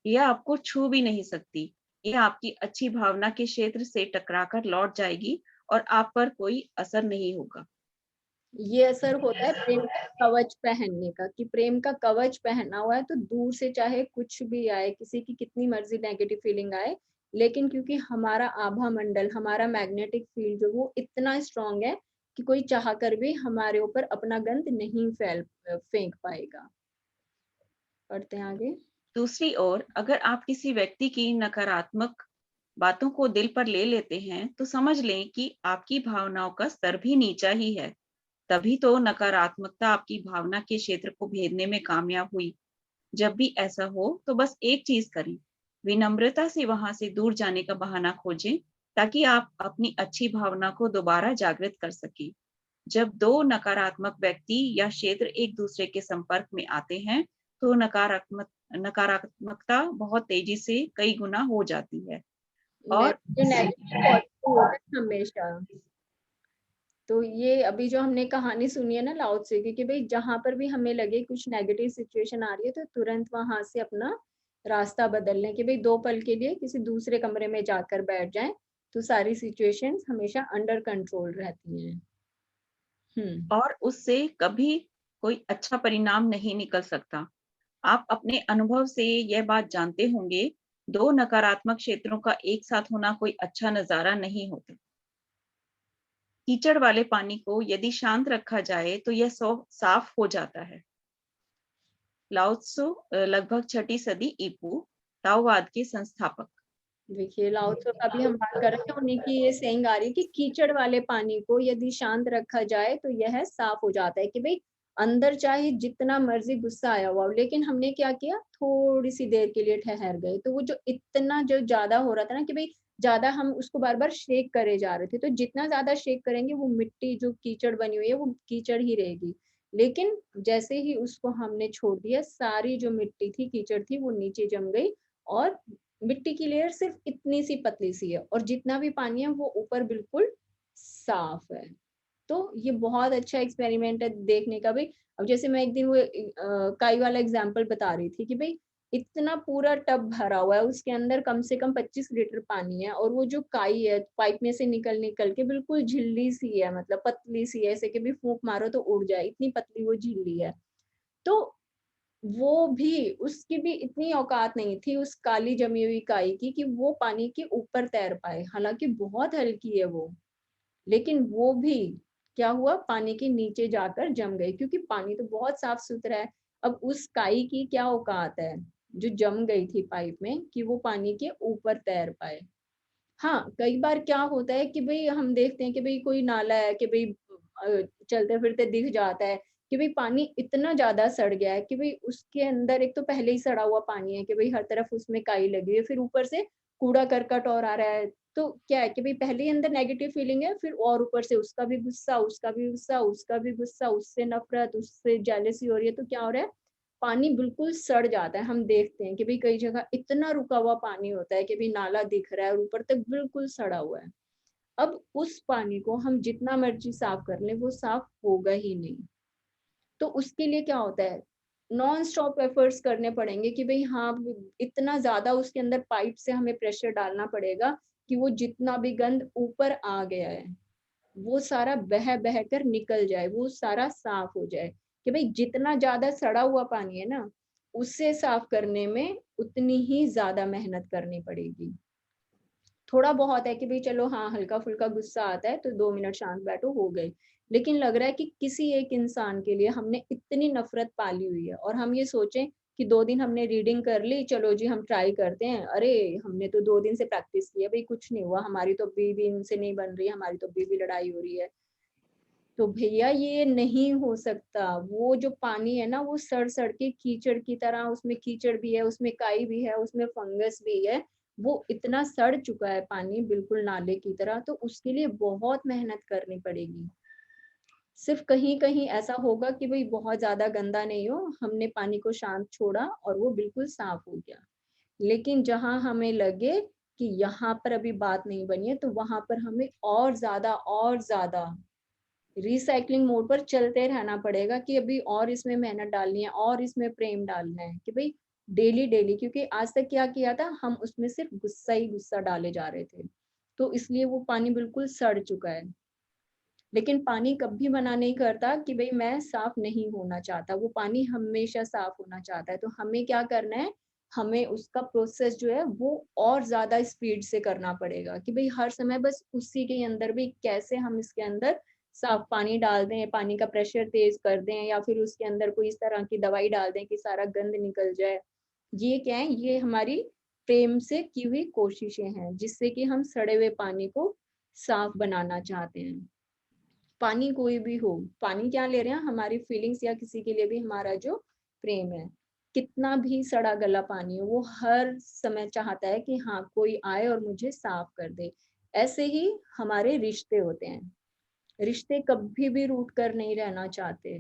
यह आपको छू भी नहीं सकती। यह आपकी अच्छी भावना के क्षेत्र से टकराकर लौट जाएगी और आप पर कोई असर नहीं होगा। ये असर होता है प्रेम का कवच पहनने का, कि प्रेम का कवच पहना हुआ है तो दूर से चाहे कुछ भी आए, किसी की कितनी मर्जी नेगेटिव फीलिंग आए, लेकिन क्योंकि हमारा आभा मंडल, हमारा मैग्नेटिक फील्ड जो वो इतना स्ट्रांग है कि कोई चाह कर भी हमारे ऊपर अपना गंध नहीं फेंक पाएगा। पढ़ते हैं आगे। दूसरी ओर, अगर आप किसी व्यक्ति की नकारात्मक बातों को दिल पर ले लेते हैं, तो समझ लें कि आपकी भावनाओं का स्तर भी नीचा ही है। तभी तो नकारात्मकता आपकी भावना के क्षेत्र को भेदने में कामयाब हुई। जब भी ऐसा हो तो बस एक चीज करें, विनम्रता से वहां से दूर जाने का बहाना खोजें, ताकि आप अपनी अच्छी भावना को दोबारा जागृत कर सकें। जब दो नकारात्मक व्यक्ति या क्षेत्र एक दूसरे के संपर्क में आते हैं, तो नकारात्मकता बहुत तेजी से कई गुना हो जाती है। और जो नेगेटिव पॉजिटिव होता है हमेशा। तो ये अभी जो हमने कहानी सुनी है ना लाओ त्से की, कि भाई जहां पर भी हमें लगे कुछ नेगेटिव सिचुएशन आ रही है, तो तुरंत वहां से अपना रास्ता बदल लें, कि भाई 2 पल के लिए किसी दूसरे कमरे में जाकर बैठ जाएं, तो सारी सिचुएशंस हमेशा अंडर कंट्रोल रहती हैं। और उससे कभी कोई अच्छा परिणाम नहीं निकल सकता। आप अपने अनुभव से यह बात जानते होंगे, दो नकारात्मक क्षेत्रों का एक साथ होना कोई अच्छा नजारा नहीं होता। कीचड़ वाले पानी को यदि शांत रखा जाए तो यह साफ हो जाता है। लाओ त्सु लगभग 6ठी सदी ईपू, ताओवाद के संस्थापक। देखिए लाओ त्से का भी हम बात कर रहे हैं, उन्हीं की ये सेइंग आ रही है कि कीचड़ वाले पानी को यदि शांत रखा जाए तो यह साफ हो जाता है। कि भाई अंदर चाहे जितना मर्जी गुस्सा आया हुआ हो, लेकिन हमने क्या किया, थोड़ी सी देर के लिए ठहर गए। तो वो जो इतना जो ज्यादा हो रहा था ना कि भाई ज्यादा हम उसको बार बार शेक करे जा रहे थे, तो जितना ज्यादा शेक करेंगे वो मिट्टी जो कीचड़ बनी हुई है वो कीचड़ ही रहेगी। लेकिन जैसे ही उसको हमने छोड़ दिया, सारी जो मिट्टी थी, कीचड़ थी, वो नीचे जम गई और मिट्टी की लेयर सिर्फ इतनी सी पतली सी है और जितना भी पानी है वो ऊपर बिल्कुल साफ है। तो ये बहुत अच्छा एक्सपेरिमेंट है देखने का भी। अब जैसे मैं एक दिन वो काई वाला एग्जांपल बता रही थी कि भाई इतना पूरा टब भरा हुआ है, उसके अंदर कम से कम 25 लीटर पानी है और वो जो काई है पाइप में से निकल निकल के बिल्कुल झिल्ली सी है, मतलब पतली सी है, ऐसे कि भी फूंक मारो तो उड़ जाए, इतनी पतली वो झिल्ली है। तो वो भी, उसकी भी इतनी औकात नहीं थी उस काली जमी हुई काई की कि वो पानी के ऊपर तैर पाए, हालांकि बहुत हल्की है वो, लेकिन वो भी क्या हुआ, पानी के नीचे जाकर जम गई, क्योंकि पानी तो बहुत साफ सुथरा है। अब उस काई की क्या औकात है जो जम गई थी पाइप में कि वो पानी के ऊपर तैर पाए। हाँ, कई बार क्या होता है कि भई हम देखते हैं कि भई कोई नाला है कि भई चलते-फिरते दिख जाता है कि भई पानी इतना ज़्यादा सड़ गया है कि भई उसके अंदर एक तो पहले ही सड़ा हुआ पानी है कि भई हर तरफ उसमें काई लगी है, फिर ऊपर से कूड़ा-करकट और आ रहा है। तो क्या है कि भई पहले ही अंदर नेगेटिव फीलिंग है, फिर और ऊपर से उसका भी गुस्सा, उसका भी गुस्सा, उसका भी गुस्सा, उससे नफ़रत, उससे जेलसी हो रही है, तो क्या हो रहा है, पानी बिल्कुल सड़ जाता है। हम देखते हैं कि भई कई जगह इतना रुका हुआ पानी होता है कि भई नाला दिख रहा है और ऊपर तक बिल्कुल सड़ा हुआ है। अब उस पानी को हम जितना मर्ज़ी साफ कर लें, वो साफ होगा ही नहीं। तो उसके लिए क्या होता है, नॉन स्टॉप एफर्ट्स करने पड़ेंगे कि भई हाँ, इतना ज़्यादा उसके अंदर पाइप से हमें प्रेशर डालना पड़ेगा कि वो जितना भी गंद ऊपर आ गया है, वो सारा बह-बह कर निकल जाए, वो सारा साफ हो जाए। कि भई जितना ज़्यादा सड़ा हुआ पानी है ना, उसे साफ करने में उतनी ही ज़्यादा मेहनत करनी पड़ेगी। थोड़ा बहुत है कि भई चलो हाँ, हल्का-फुल्का गुस्सा आता है तो 2 मिनट शांत बैठो, हो गई। लेकिन लग रहा है कि किसी एक इंसान के लिए हमने इतनी नफ़रत पाली हुई है और हम ये सोचें कि 2 दिन हमने रीडिंग कर ली, चलो जी हम ट्राई करते हैं। अरे! हमने तो 2 दिन से प्रैक्टिस की है, भई कुछ नहीं हुआ, हमारी तो अभी भी इनसे नहीं बन रही है, हमारी तो अभी भी लड़ाई हो रही है। तो भैया ये नहीं हो सकता, वो जो पानी है ना वो सड़-सड़ के कीचड़ की तरह, उसमें कीचड़ भी है, उसमें काई भी है, उसमें फंगस भी है, वो इतना सड़ चुका है पानी बिल्कुल नाले की तरह, तो उसके लिए बहुत मेहनत करनी पड़ेगी। सिर्फ़ कहीं-कहीं ऐसा होगा कि भई बहुत ज़्यादा गंदा नहीं हो, हमने पानी को शांत छोड़ा और वो बिल्कुल साफ हो गया। लेकिन जहाँ हमें लगे कि यहाँ पर अभी बात नहीं बनी है, तो वहाँ पर हमें और ज़्यादा रिसाइक्लिंग मोड पर चलते रहना पड़ेगा कि अभी और इसमें मेहनत डालनी है और इसमें प्रेम डालना है कि भाई डेली डेली, क्योंकि आज तक क्या किया था, हम उसमें सिर्फ गुस्सा ही गुस्सा डाले जा रहे थे, तो इसलिए वो पानी बिल्कुल सड़ चुका है। लेकिन पानी कभी मना नहीं करता कि भाई मैं साफ नहीं होना चाहता, वो पानी हमेशा साफ होना चाहता है। तो हमें क्या करना है, हमें उसका प्रोसेस जो है वो और ज्यादा स्पीड से करना पड़ेगा कि भाई हर समय बस उसी के अंदर भी कैसे हम इसके अंदर साफ पानी डाल दें, पानी का प्रेशर तेज कर दें या फिर उसके अंदर कोई इस तरह की दवाई डाल दें कि सारा गंद निकल जाए। ये क्या है, ये हमारी प्रेम से की हुई कोशिशें हैं जिससे कि हम सड़े हुए पानी को साफ बनाना चाहते हैं। पानी कोई भी हो, पानी क्या ले रहे हैं, हमारी फीलिंग्स या किसी के लिए भी हमारा जो प्रेम है, कितना भी सड़ा गला पानी हो, वो हर समय चाहता है कि हाँ, कोई आए और मुझे साफ कर दे। ऐसे ही हमारे रिश्ते होते हैं, रिश्ते कभी भी रूठ कर नहीं रहना चाहते।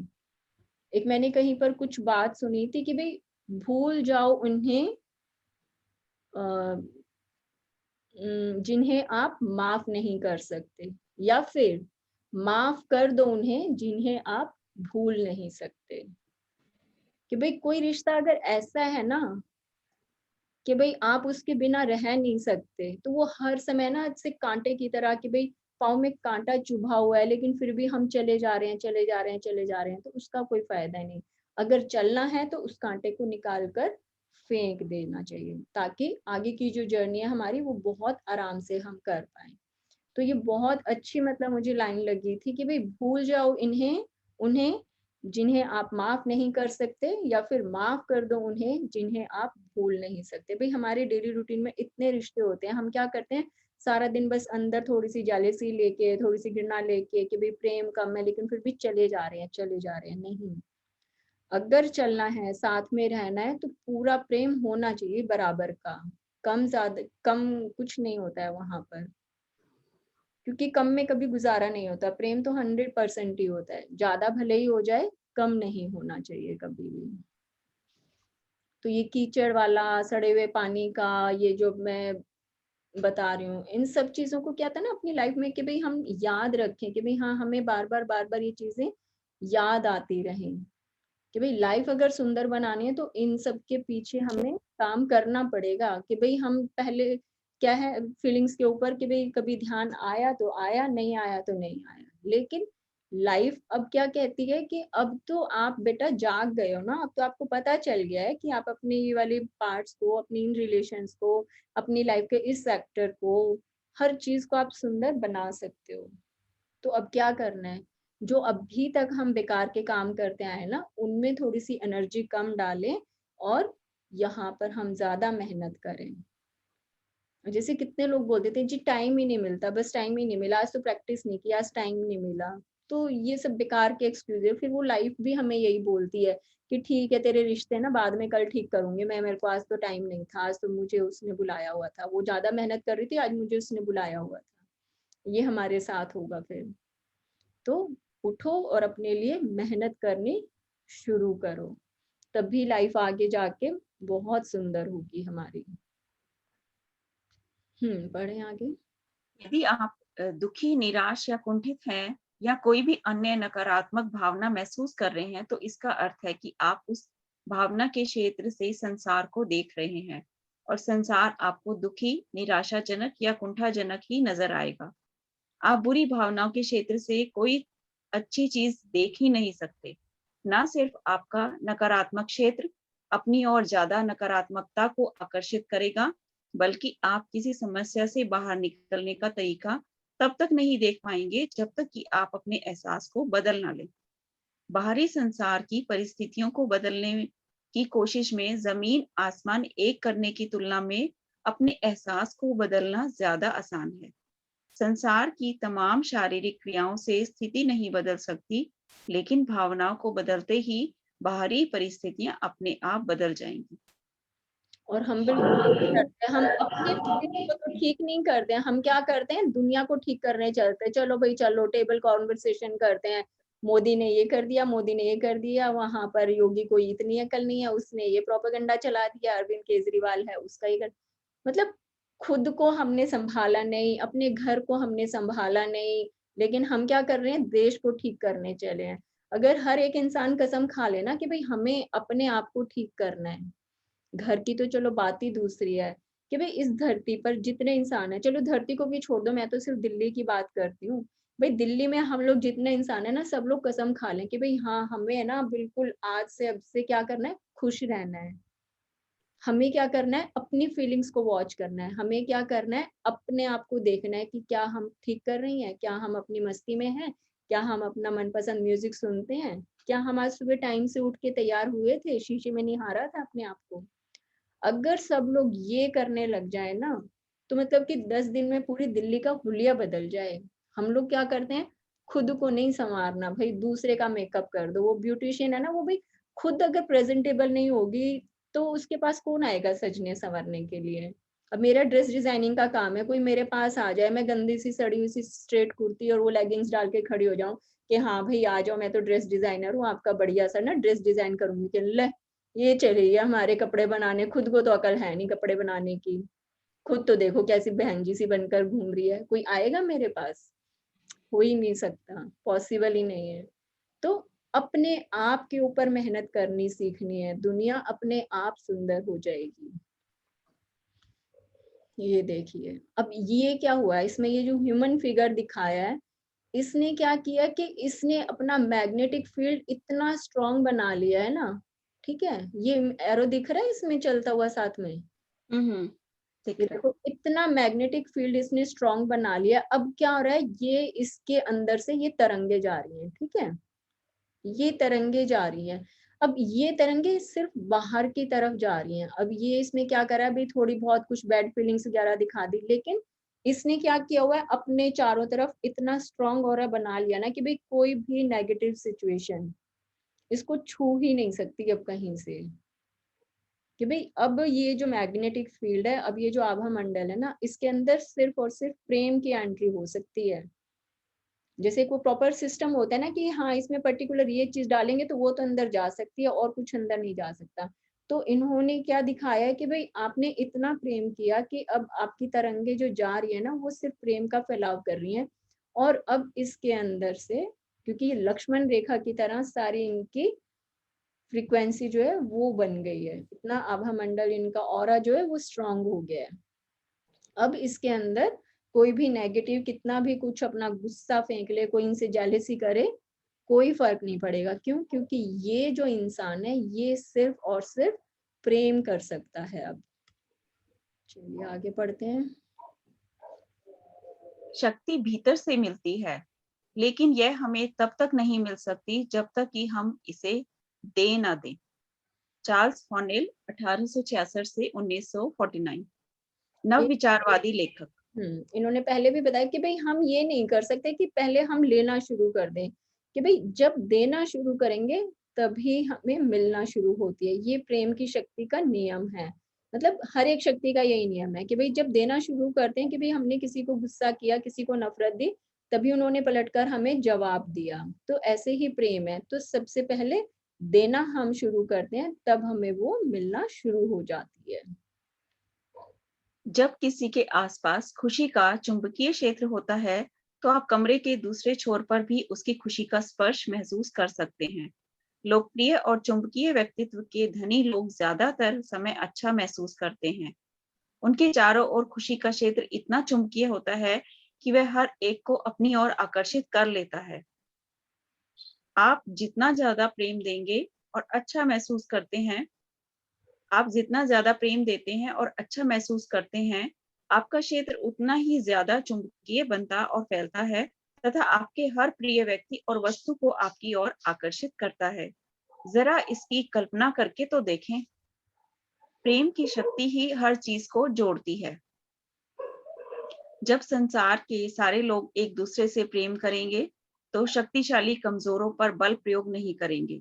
एक मैंने कहीं पर कुछ बात सुनी थी कि भई भूल जाओ उन्हें अ, जिन्हें आप माफ नहीं कर सकते, या फिर माफ कर दो उन्हें जिन्हें आप भूल नहीं सकते। कि भाई कोई रिश्ता अगर ऐसा है ना कि भाई आप उसके बिना रह नहीं सकते, तो वो हर समय ना जैसे कांटे की तरह कि भाई पाँव में कांटा चुभा हुआ है लेकिन फिर भी हम चले जा रहे हैं, चले जा रहे हैं, चले जा रहे हैं, तो उसका कोई फायदा नहीं। अगर चलना है तो उस कांटे को निकाल कर फेंक देना चाहिए, ताकि आगे की जो जर्नी है हमारी वो बहुत आराम से हम कर पाए। तो ये बहुत अच्छी मतलब मुझे लाइन लगी थी कि भई भूल जाओ इन्हें उन्हें जिन्हें आप माफ़ नहीं कर सकते, या फिर माफ़ कर दो उन्हें जिन्हें आप भूल नहीं सकते। भई हमारे डेली रूटीन में इतने रिश्ते होते हैं, हम क्या करते हैं, सारा दिन बस अंदर थोड़ी सी जेलेसी लेके, थोड़ी सी घृणा लेके कि भाई प्रेम कम है, लेकिन फिर भी चले जा रहे हैं, चले जा रहे हैं। नहीं, अगर चलना है, साथ में रहना है, तो पूरा प्रेम होना चाहिए बराबर का। कम ज्यादा, कम कुछ नहीं होता है वहां पर, क्योंकि कम में कभी गुजारा नहीं होता। प्रेम तो 100% ही होता है, ज्यादा भले ही हो जाए, कम नहीं होना चाहिए कभी भी। तो ये कीचड़ वाला, सड़े हुए पानी का, ये जो मैं बता रही हूँ, इन सब चीजों को क्या था ना अपनी लाइफ में कि भाई हम याद रखें कि भाई हाँ, हमें बार बार ये चीजें याद आती रहें कि भाई लाइफ अगर सुंदर बनानी है तो इन सब के पीछे हमें काम करना पड़ेगा। कि भाई हम पहले क्या है फीलिंग्स के ऊपर कि भाई कभी ध्यान आया तो आया, नहीं आया तो नहीं आया, लेकिन लाइफ अब क्या कहती है कि अब तो आप बेटा जाग गए हो ना, अब तो आपको पता चल गया है कि आप अपनी ये वाली पार्ट्स को, अपनी इन रिलेशंस को, अपनी लाइफ के इस सेक्टर को, हर चीज को आप सुंदर बना सकते हो। तो अब क्या करना है, जो अभी तक हम बेकार के काम करते आए हैं ना, उनमें थोड़ी सी एनर्जी कम डालें और यहाँ पर हम ज्यादा मेहनत करें। जैसे कितने लोग बोलते थे जी टाइम ही नहीं मिलता, बस टाइम ही नहीं मिला, आज तो प्रैक्टिस नहीं की, आज टाइम नहीं मिला। तो ये सब बेकार के एक्सक्यूज है। फिर वो लाइफ भी हमें यही बोलती है कि ठीक है तेरे रिश्ते ना बाद में कल ठीक करूंगी मैं, मेरे को आज तो टाइम नहीं था, आज तो मुझे उसने बुलाया हुआ था, वो ज्यादा मेहनत कर रही थी, आज मुझे उसने बुलाया हुआ था। ये हमारे साथ होगा फिर। तो उठो और अपने लिए मेहनत करनी शुरू करो, तभी लाइफ आगे जाके बहुत सुंदर होगी हमारी। पढ़े आगे। यदि आप दुखी, निराश या कुंठित हैं या कोई भी अन्य नकारात्मक भावना महसूस कर रहे हैं, तो इसका अर्थ है कि आप उस भावना के क्षेत्र से संसार को देख रहे हैं और संसार आपको दुखी, निराशाजनक या कुंठाजनक ही नजर आएगा। आप बुरी भावनाओं के क्षेत्र से कोई अच्छी चीज देख ही नहीं सकते। ना सिर्फ आपका नकारात्मक क्षेत्र अपनी ओर ज्यादा नकारात्मकता को आकर्षित करेगा, बल्कि आप किसी समस्या से बाहर निकलने का तरीका तब तक नहीं देख पाएंगे जब तक कि आप अपने एहसास को बदल ना लें। बाहरी संसार की परिस्थितियों को बदलने की कोशिश में जमीन आसमान एक करने की तुलना में अपने एहसास को बदलना ज्यादा आसान है। संसार की तमाम शारीरिक क्रियाओं से स्थिति नहीं बदल सकती, लेकिन भावनाओं को बदलते ही बाहरी परिस्थितियां अपने आप बदल जाएंगी। और हम बिल्कुल यही करते हैं, हम अपने फीलिंग्स को तो ठीक नहीं करते हैं, हम क्या करते हैं दुनिया को ठीक करने चलते हैं। चलो भाई चलो टेबल कॉन्वर्सेशन करते हैं, मोदी ने ये कर दिया, मोदी ने ये कर दिया, वहां पर योगी को इतनी अकल नहीं है, उसने ये प्रोपेगेंडा चला दिया, अरविंद केजरीवाल है उसका ये कर, मतलब खुद को हमने संभाला नहीं, अपने घर को हमने संभाला नहीं, लेकिन हम क्या कर रहे हैं देश को ठीक करने चले हैं। अगर हर एक इंसान कसम खा लेना कि भाई हमें अपने आप को ठीक करना है, घर की तो चलो बात ही दूसरी है कि भाई इस धरती पर जितने इंसान है, चलो धरती को भी छोड़ दो, मैं तो सिर्फ दिल्ली की बात करती हूँ। भाई दिल्ली में हम लोग जितने इंसान है ना, सब लोग कसम खा लें कि भाई हाँ हमें है ना बिल्कुल आज से अब से क्या करना है, खुश रहना है। हमें क्या करना है, अपनी फीलिंग्स को वॉच करना है, हमें क्या करना है, अपने आप को देखना है कि क्या हम ठीक कर रही हैं, क्या हम अपनी मस्ती में हैं, क्या हम अपना मनपसंद म्यूजिक सुनते हैं, क्या हम आज सुबह टाइम से उठ के तैयार हुए थे, शीशे में निहारा था अपने आप को। अगर सब लोग ये करने लग जाए ना, तो मतलब कि 10 दिन में पूरी दिल्ली का हुलिया बदल जाए। हम लोग क्या करते हैं, खुद को नहीं संवारना, भाई दूसरे का मेकअप कर दो। वो ब्यूटिशियन है ना, वो भाई खुद अगर प्रेजेंटेबल नहीं होगी तो उसके पास कौन आएगा सजने संवरने के लिए। अब मेरा ड्रेस डिजाइनिंग का काम है, कोई मेरे पास आ जाए, मैं गंदी सी सड़ी हुई सी स्ट्रेट कुर्ती और वो लेगिंग्स डाल के खड़ी हो जाऊं कि हाँ भाई आ जाओ, मैं तो ड्रेस डिजाइनर हूँ, आपका बढ़िया सा ना ड्रेस डिजाइन करूंगी, कि ले ये चली है हमारे कपड़े बनाने, खुद को तो अकल है नहीं कपड़े बनाने की। खुद तो देखो कैसी बहन जी सी बनकर घूम रही है, कोई आएगा मेरे पास, हो ही नहीं सकता, पॉसिबल ही नहीं है। तो अपने आप के ऊपर मेहनत करनी सीखनी है, दुनिया अपने आप सुंदर हो जाएगी। ये देखिए अब ये क्या हुआ है, इसमें ये जो ह्यूमन फिगर दिखाया है, इसने क्या किया कि इसने अपना मैग्नेटिक फील्ड इतना स्ट्रांग बना लिया है ना। ठीक है, ये एरो दिख रहा है इसमें चलता हुआ साथ में, दिख ये रहा है। देखो इतना मैग्नेटिक फील्ड इसने स्ट्रांग बना लिया। अब क्या हो रहा है, ये इसके अंदर से ये तरंगे जा रही हैं, ठीक है, ये तरंगे जा रही हैं। अब ये तरंगे सिर्फ बाहर की तरफ जा रही हैं। अब ये इसमें क्या करा, अभी थोड़ी बहुत कुछ बैड फीलिंग्स वगैरह दिखा दी, लेकिन इसने क्या किया हुआ है, अपने चारों तरफ इतना स्ट्रांग ऑरा बना लिया ना कि भाई कोई भी नेगेटिव सिचुएशन इसको छू ही नहीं सकती अब कहीं से। कि भाई अब ये जो मैग्नेटिक फील्ड है, अब ये जो आभा मंडल है ना, इसके अंदर सिर्फ और सिर्फ प्रेम की एंट्री हो सकती है। जैसे एक वो प्रॉपर सिस्टम होता है ना कि हाँ इसमें पर्टिकुलर ये चीज डालेंगे तो वो तो अंदर जा सकती है और कुछ अंदर नहीं जा सकता। तो इन्होंने क्या दिखाया है कि भाई आपने इतना प्रेम किया कि अब आपकी तरंगे जो जा रही है ना वो सिर्फ प्रेम का फैलाव कर रही हैं। और अब इसके अंदर से, क्योंकि ये लक्ष्मण रेखा की तरह सारी इनकी फ्रीक्वेंसी जो है वो बन गई है, इतना आभा मंडल इनका ऑरा जो है वो स्ट्रांग हो गया है। अब इसके अंदर कोई भी नेगेटिव कितना भी कुछ अपना गुस्सा फेंक ले, कोई इनसे जेलेसी करे, कोई फर्क नहीं पड़ेगा। क्यों? क्योंकि ये जो इंसान है ये सिर्फ और सिर्फ प्रेम कर सकता है। अब चलिए आगे पढ़ते हैं। शक्ति भीतर से मिलती है, लेकिन यह हमें तब तक नहीं मिल सकती जब तक कि हम इसे दे ना दें। चार्ल्स फॉनेल 1866 से 1949, नव विचारवादी लेखक। इन्होंने पहले भी बताया कि भाई हम ये नहीं कर सकते कि पहले हम लेना शुरू कर दें, कि भाई जब देना शुरू करेंगे तभी हमें मिलना शुरू होती है। ये प्रेम की शक्ति का नियम है। मतलब हर एक शक्ति का यही नियम है कि भाई जब देना शुरू करते हैं कि भाई हमने किसी को गुस्सा किया, किसी को नफरत दी, तभी उन्होंने पलटकर हमें जवाब दिया। तो ऐसे ही प्रेम है। तो सबसे पहले देना हम शुरू करते हैं तब हमें वो मिलना शुरू हो जाती है। जब किसी के आसपास खुशी का चुंबकीय क्षेत्र होता है तो आप कमरे के दूसरे छोर पर भी उसकी खुशी का स्पर्श महसूस कर सकते हैं। लोकप्रिय और चुंबकीय व्यक्तित्व के धनी लोग ज्यादातर समय अच्छा महसूस करते हैं। उनके चारों ओर खुशी का क्षेत्र इतना चुंबकीय होता है कि वह हर एक को अपनी ओर आकर्षित कर लेता है। आप जितना ज्यादा प्रेम देंगे और अच्छा महसूस करते हैं, आप जितना ज्यादा प्रेम देते हैं और अच्छा महसूस करते हैं, आपका क्षेत्र उतना ही ज्यादा चुंबकीय बनता और फैलता है तथा आपके हर प्रिय व्यक्ति और वस्तु को आपकी ओर आकर्षित करता है। जरा इसकी कल्पना करके तो देखें। प्रेम की शक्ति ही हर चीज को जोड़ती है। जब संसार के सारे लोग एक दूसरे से प्रेम करेंगे तो शक्तिशाली कमजोरों पर बल प्रयोग नहीं करेंगे।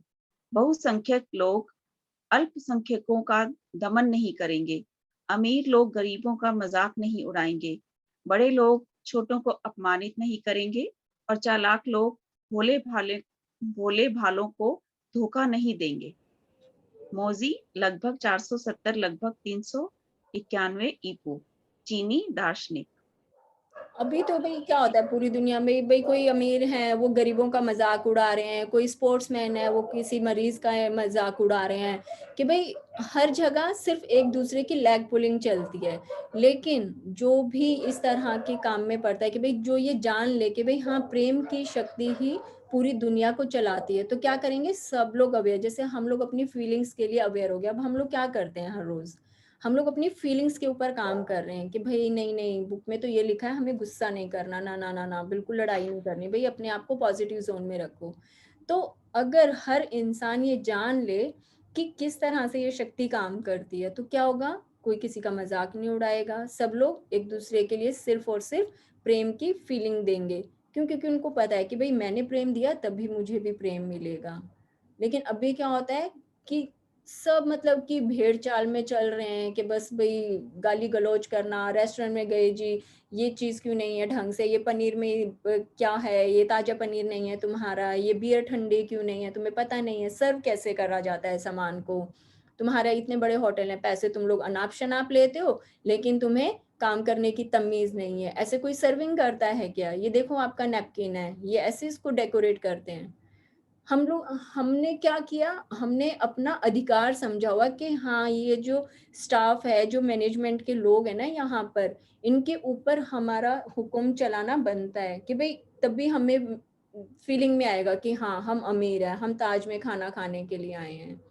बहुसंख्यक लोग अल्पसंख्यकों का दमन नहीं करेंगे। अमीर लोग गरीबों का मजाक नहीं उड़ाएंगे। बड़े लोग छोटों को अपमानित नहीं करेंगे और चालाक लोग भोले भालों को धोखा नहीं देंगे। मोजी लगभग 470 लगभग 391 ईपू, चीनी दार्शनिक। अभी तो भाई क्या होता है पूरी दुनिया में, भाई कोई अमीर है वो गरीबों का मजाक उड़ा रहे हैं, कोई स्पोर्ट्समैन है वो किसी मरीज का मजाक उड़ा रहे हैं, कि भाई हर जगह सिर्फ एक दूसरे की लेग पुलिंग चलती है। लेकिन जो भी इस तरह के काम में पड़ता है कि भाई जो ये जान ले कि भाई हाँ प्रेम की शक्ति ही पूरी दुनिया को चलाती है, तो क्या करेंगे सब लोग अवेयर। जैसे हम लोग अपनी फीलिंग्स के लिए अवेयर हो गए। अब हम लोग क्या करते हैं हर रोज, हम लोग अपनी फीलिंग्स के ऊपर काम कर रहे हैं कि भाई नहीं नहीं बुक में तो ये लिखा है हमें गुस्सा नहीं करना, ना ना ना ना बिल्कुल लड़ाई नहीं करनी, भाई अपने आप को पॉजिटिव जोन में रखो। तो अगर हर इंसान ये जान ले कि किस तरह से ये शक्ति काम करती है तो क्या होगा, कोई किसी का मजाक नहीं उड़ाएगा, सब लोग एक दूसरे के लिए सिर्फ और सिर्फ प्रेम की फीलिंग देंगे। क्यों? क्योंकि उनको पता है कि भाई मैंने प्रेम दिया तभी मुझे भी प्रेम मिलेगा। लेकिन अभी क्या होता है कि सब मतलब कि भेड़ चाल में चल रहे हैं कि बस भाई गाली गलौज करना, रेस्टोरेंट में गए जी ये चीज क्यों नहीं है ढंग से, ये पनीर में क्या है, ये ताजा पनीर नहीं है तुम्हारा, ये बियर ठंडी क्यों नहीं है, तुम्हें पता नहीं है सर्व कैसे करा जाता है सामान को, तुम्हारा इतने बड़े होटल है, पैसे तुम लोग अनाप शनाप लेते हो लेकिन तुम्हें काम करने की तमीज नहीं है। ऐसे कोई सर्विंग करता है क्या? ये देखो आपका नैपकिन है, ये ऐसे इसको डेकोरेट करते हैं। हम लोग हमने क्या किया, हमने अपना अधिकार समझा हुआ कि हाँ ये जो स्टाफ है, जो मैनेजमेंट के लोग हैं ना यहाँ पर, इनके ऊपर हमारा हुक्म चलाना बनता है कि भाई तभी हमें फीलिंग में आएगा कि हाँ हम अमीर हैं, हम ताज में खाना खाने के लिए आए हैं।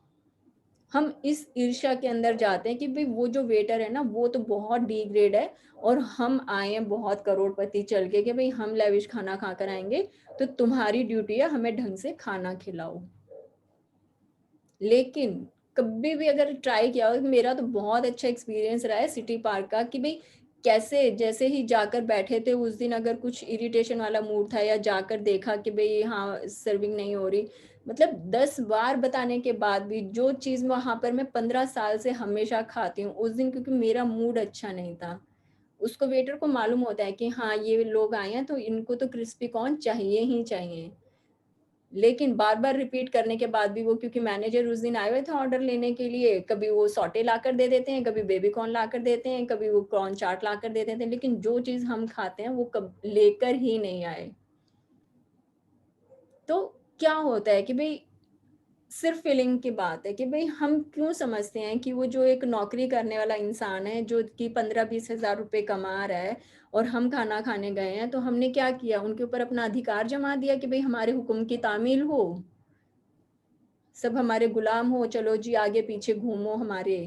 हम इस ईर्ष्या के अंदर जाते हैं कि भाई वो जो वेटर है ना वो तो बहुत डी ग्रेड है और हम आए हैं बहुत करोड़पति चल के कि भाई हम लेविश खाना खाकर आएंगे, तो तुम्हारी ड्यूटी है हमें ढंग से खाना खिलाओ। लेकिन कभी भी अगर ट्राई किया हो, मेरा तो बहुत अच्छा एक्सपीरियंस रहा है सिटी पार्क का कि भाई कैसे जैसे ही जाकर बैठे थे उस दिन, अगर कुछ इरिटेशन वाला मूड था या जाकर देखा कि भई हाँ, सर्विंग नहीं हो रही, मतलब 10 बार बताने के बाद भी जो चीज़ वहाँ पर मैं 15 साल से हमेशा खाती हूँ, उस दिन क्योंकि मेरा मूड अच्छा नहीं था। उसको वेटर को मालूम होता है कि हाँ, ये लोग आए हैं तो इनको तो क्रिस्पी कॉर्न चाहिए ही चाहिए। लेकिन बार-बार रिपीट करने के बाद भी वो, क्योंकि मैनेजर उस दिन आए हुए थे ऑर्डर लेने के लिए, कभी वो सौटे लाकर दे देते हैं, कभी बेबी कॉर्न लाकर देते हैं, कभी वो कॉर्न चाट लाकर दे देते हैं, लेकिन जो चीज़ हम खाते हैं वो कब लेकर ही नहीं आए। तो क्या होता है कि भई सिर्फ़ फीलिंग की बात है कि भई हम क्यों समझते हैं कि वो जो एक नौकरी करने वाला इंसान है, जो कि 15-20 हज़ार रुपए कमा रहा है और हम खाना खाने गए हैं, तो हमने क्या किया? उनके ऊपर अपना अधिकार जमा दिया कि भई हमारे हुक्म की तामील हो। सब हमारे गुलाम हो, चलो जी आगे पीछे घूमो हमारे।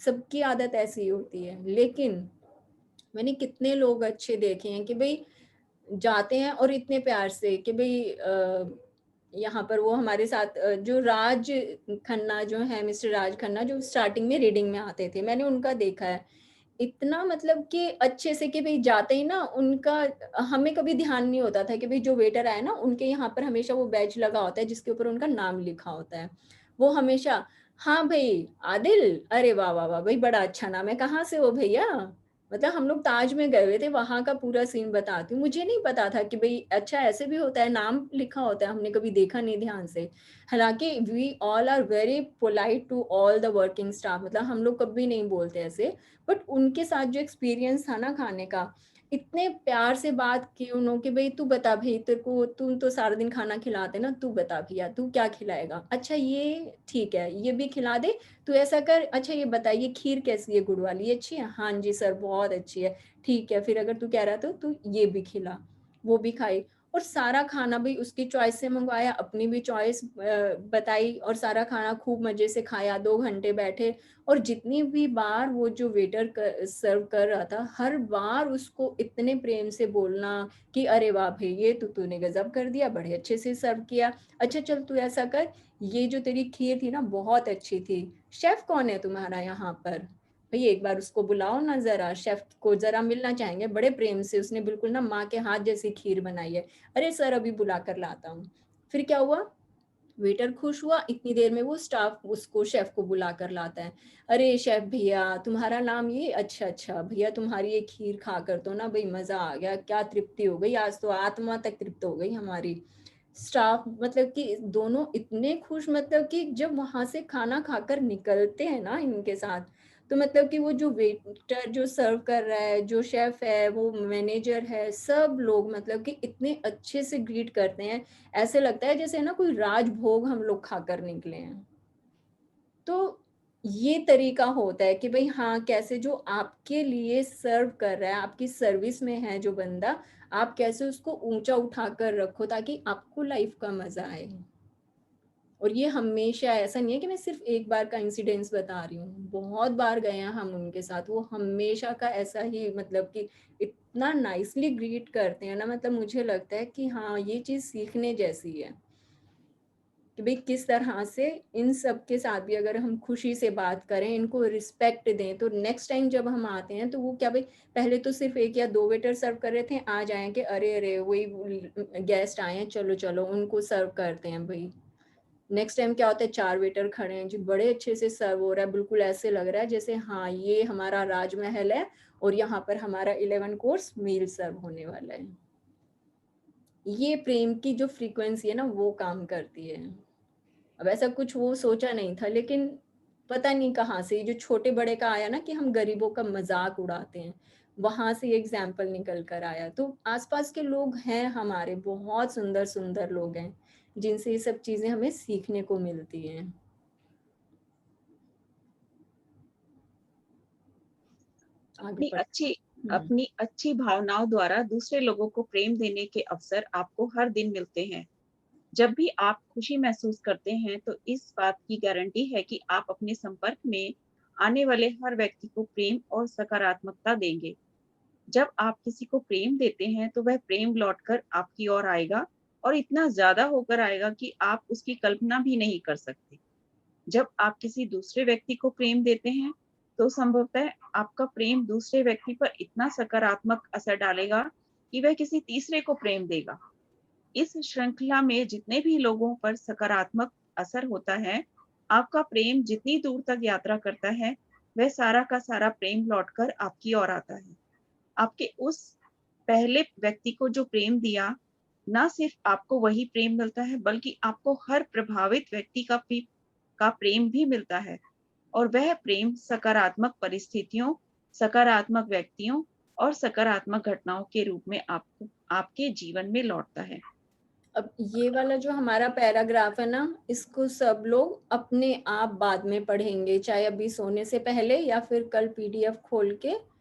सबकी आदत ऐसी ही होती है। लेकिन मैंने कितने लोग अच्छे देखे हैं कि भई जाते हैं और इतने प्यार से कि भई यहाँ पर वो हमारे साथ जो राज खन्ना जो है, मिस्टर राज खन्ना जो स्टार्टिंग में रीडिंग में आते थे, मैंने उनका देखा है। इतना मतलब कि अच्छे से कि भई जाते ही ना उनका, हमें कभी ध्यान नहीं होता था कि भई जो वेटर आए ना, उनके यहाँ पर हमेशा वो बैज लगा होता है जिसके ऊपर उनका नाम लिखा होता है। वो हमेशा, "हाँ भई, आदिल? अरे वाह, वाह, वाह! भई बड़ा अच्छा नाम है, कहाँ से हो भैया?" मतलब हम लोग ताज में गए हुए थे, वहाँ का पूरा सीन बताती हूँ। मुझे नहीं पता था कि भई अच्छा ऐसे भी होता है, नाम लिखा होता है, हमने कभी देखा नहीं ध्यान से। हालाँकि we all are very polite to all the working staff, मतलब हम लोग कभी नहीं बोलते ऐसे। बट उनके साथ जो एक्सपीरियंस था ना खाने का, इतने प्यार से बात की उन्होंने कि भई तू बता भई, तेरे को तू तो सारा दिन खाना खिलाते ना, तू बता भैया तू क्या खिलाएगा? अच्छा ये ठीक है, ये भी खिला दे, तू ऐसा कर, अच्छा ये बता ये खीर कैसी है गुड़ वाली, ये अच्छी है? हाँ जी सर बहुत अच्छी है। ठीक है, फिर अगर तू कह रहा तो तू ये भी खिला। वो भी खाई और सारा खाना भी उसकी चॉइस से मँगवाया, अपनी भी चॉइस बताई और सारा खाना खूब मज़े से खाया, 2 घंटे बैठे और जितनी भी बार वो जो वेटर सर्व कर रहा था, हर बार उसको इतने प्रेम से बोलना कि अरे वाह भई! ये तो तूने गज़ब कर दिया, बड़े अच्छे से सर्व किया। अच्छा चल तू ऐसा कर, ये जो तेरी खीर थी ना बहुत अच्छी थी। शेफ़ कौन है तुम्हारा यहाँ पर? भई एक बार उसको बुलाओ ना ज़रा, शेफ़ को ज़रा मिलना चाहेंगे। बड़े प्रेम से उसने बिल्कुल ना माँ के हाथ जैसी खीर बनाई है। अरे सर अभी बुला कर लाता हूँ। फिर क्या हुआ? वेटर खुश हुआ, इतनी देर में वो स्टाफ उसको शेफ को बुला कर लाता है। अरे शेफ भैया तुम्हारा नाम ये? अच्छा, अच्छा भैया तुम्हारी ये खीर खाकर तो ना भई मज़ा आ गया, क्या तृप्ति हो गई, आज तो आत्मा तक तृप्त हो गई हमारी। स्टाफ मतलब कि दोनों इतने खुश, मतलब कि जब वहाँ से खाना खाकर निकलते हैं ना इनके साथ, तो मतलब कि वो जो वेटर जो सर्व कर रहा है, जो शेफ है, वो मैनेजर है, सब लोग मतलब कि इतने अच्छे से ग्रीट करते हैं। ऐसे लगता है जैसे ना कोई राजभोग हम लोग खाकर निकले हैं। तो ये तरीका होता है कि भई हाँ, कैसे जो आपके लिए सर्व कर रहा है, आपकी सर्विस में है जो बंदा, आप कैसे उसको ऊँचा उठाकर रखो ताकि आपको लाइफ़ का मज़ा आए। और ये हमेशा, ऐसा नहीं है कि मैं सिर्फ़ एक बार का इंसिडेंस बता रही हूँ, बहुत बार गए हैं हम उनके साथ, वो हमेशा का ऐसा ही, मतलब कि इतना नाइसली ग्रीट करते हैं ना, मतलब मुझे लगता है कि हाँ, ये चीज़ सीखने जैसी है। कि भई किस तरह से इन सब के साथ भी अगर हम खुशी से बात करें, इनको रिस्पेक्ट दें, तो नेक्स्ट टाइम जब हम आते हैं तो वो क्या भई पहले तो सिर्फ़ 1 या 2 वेटर सर्व कर रहे थे, आज आए हैं कि अरे, अरे! वही गेस्ट आए हैं, चलो, चलो उनको सर्व करते हैं भई। नेक्स्ट टाइम क्या होता है 4 वेटर खड़े हैं जी, बड़े अच्छे से सर्व हो रहा है, बिल्कुल ऐसे लग रहा है जैसे हाँ, ये हमारा राजमहल है और यहाँ पर हमारा 11 कोर्स मील सर्व होने वाला है। ये प्रेम की जो फ्रीक्वेंसी है ना, वो काम करती है। अब ऐसा कुछ वो सोचा नहीं था, लेकिन पता नहीं कहाँ से ये जो छोटे-बड़े का आया ना कि हम गरीबों का मज़ाक उड़ाते हैं, वहाँ से ये एग्ज़ाम्पल निकल कर आया। तो आस-पास के लोग हैं हमारे, बहुत सुंदर-सुंदर लोग हैं, जिनसे ये सब चीज़ें हमें सीखने को मिलती हैं। आगे अपनी बढ़ अच्छी हुँ। अपनी अच्छी भावनाओं द्वारा दूसरे लोगों को प्रेम देने के अवसर आपको हर दिन मिलते हैं। जब भी आप खुशी महसूस करते हैं, तो इस बात की गारंटी है कि आप अपने संपर्क में आने वाले हर व्यक्ति को प्रेम और सकारात्मकता देंगे। जब आप किसी को प्रेम देते हैं, तो वह प्रेम लौटकर आपकी ओर आएगा और इतना ज़्यादा होकर आएगा कि आप उसकी कल्पना भी नहीं कर सकते। जब आप किसी दूसरे व्यक्ति को प्रेम देते हैं, तो संभवतः आपका प्रेम दूसरे व्यक्ति पर इतना सकारात्मक असर डालेगा कि वह किसी तीसरे को प्रेम देगा। इस श्रृंखला में जितने भी लोगों पर सकारात्मक असर होता है, आपका प्रेम जितनी दूर तक यात्रा करता है, वह सारा का सारा प्रेम लौटकर आपकी ओर आता है। आपके उस पहले व्यक्ति को जो प्रेम दिया, ना सिर्फ आपको वही प्रेम मिलता है, बल्कि आपको हर प्रभावित व्यक्ति का प्रेम भी मिलता है। और वह प्रेम सकारात्मक परिस्थितियों, सकारात्मक व्यक्तियों और सकारात्मक घटनाओं के रूप में आपको आपके जीवन में लौटता है। अब ये वाला जो हमारा पैराग्राफ है ना, इसको सब लोग अपने आप बाद में पढ़ेंगे, चाहे अभी सोने से पहले या फिर कल पीडीएफ खोल के,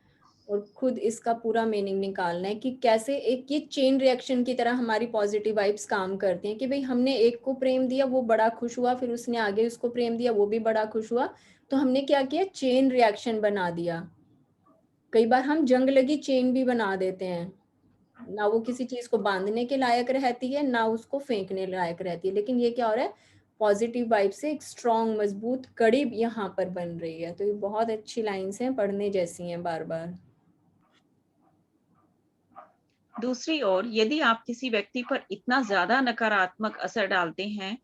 और खुद इसका पूरा मीनिंग निकालना है कि कैसे एक ये चेन रिएक्शन की तरह हमारी पॉजिटिव वाइब्स काम करती हैं कि भाई हमने एक को प्रेम दिया, वो बड़ा खुश हुआ, फिर उसने आगे उसको प्रेम दिया, वो भी बड़ा खुश हुआ, तो हमने क्या किया, चेन रिएक्शन बना दिया। कई बार हम जंग लगी चेन भी बना देते हैं, ना वो किसी चीज को बांधने के लायक रहती है, ना उसको फेंकने लायक रहती है, लेकिन ये क्या हो रहा है, पॉजिटिव वाइब से एक स्ट्रॉन्ग मजबूत कड़ी यहाँ पर बन रही है। तो ये बहुत अच्छी लाइन्स हैं, पढ़ने जैसी हैं बार बार। दूसरी ओर, यदि आप किसी व्यक्ति पर इतना ज्यादा नकारात्मक असर डालते हैं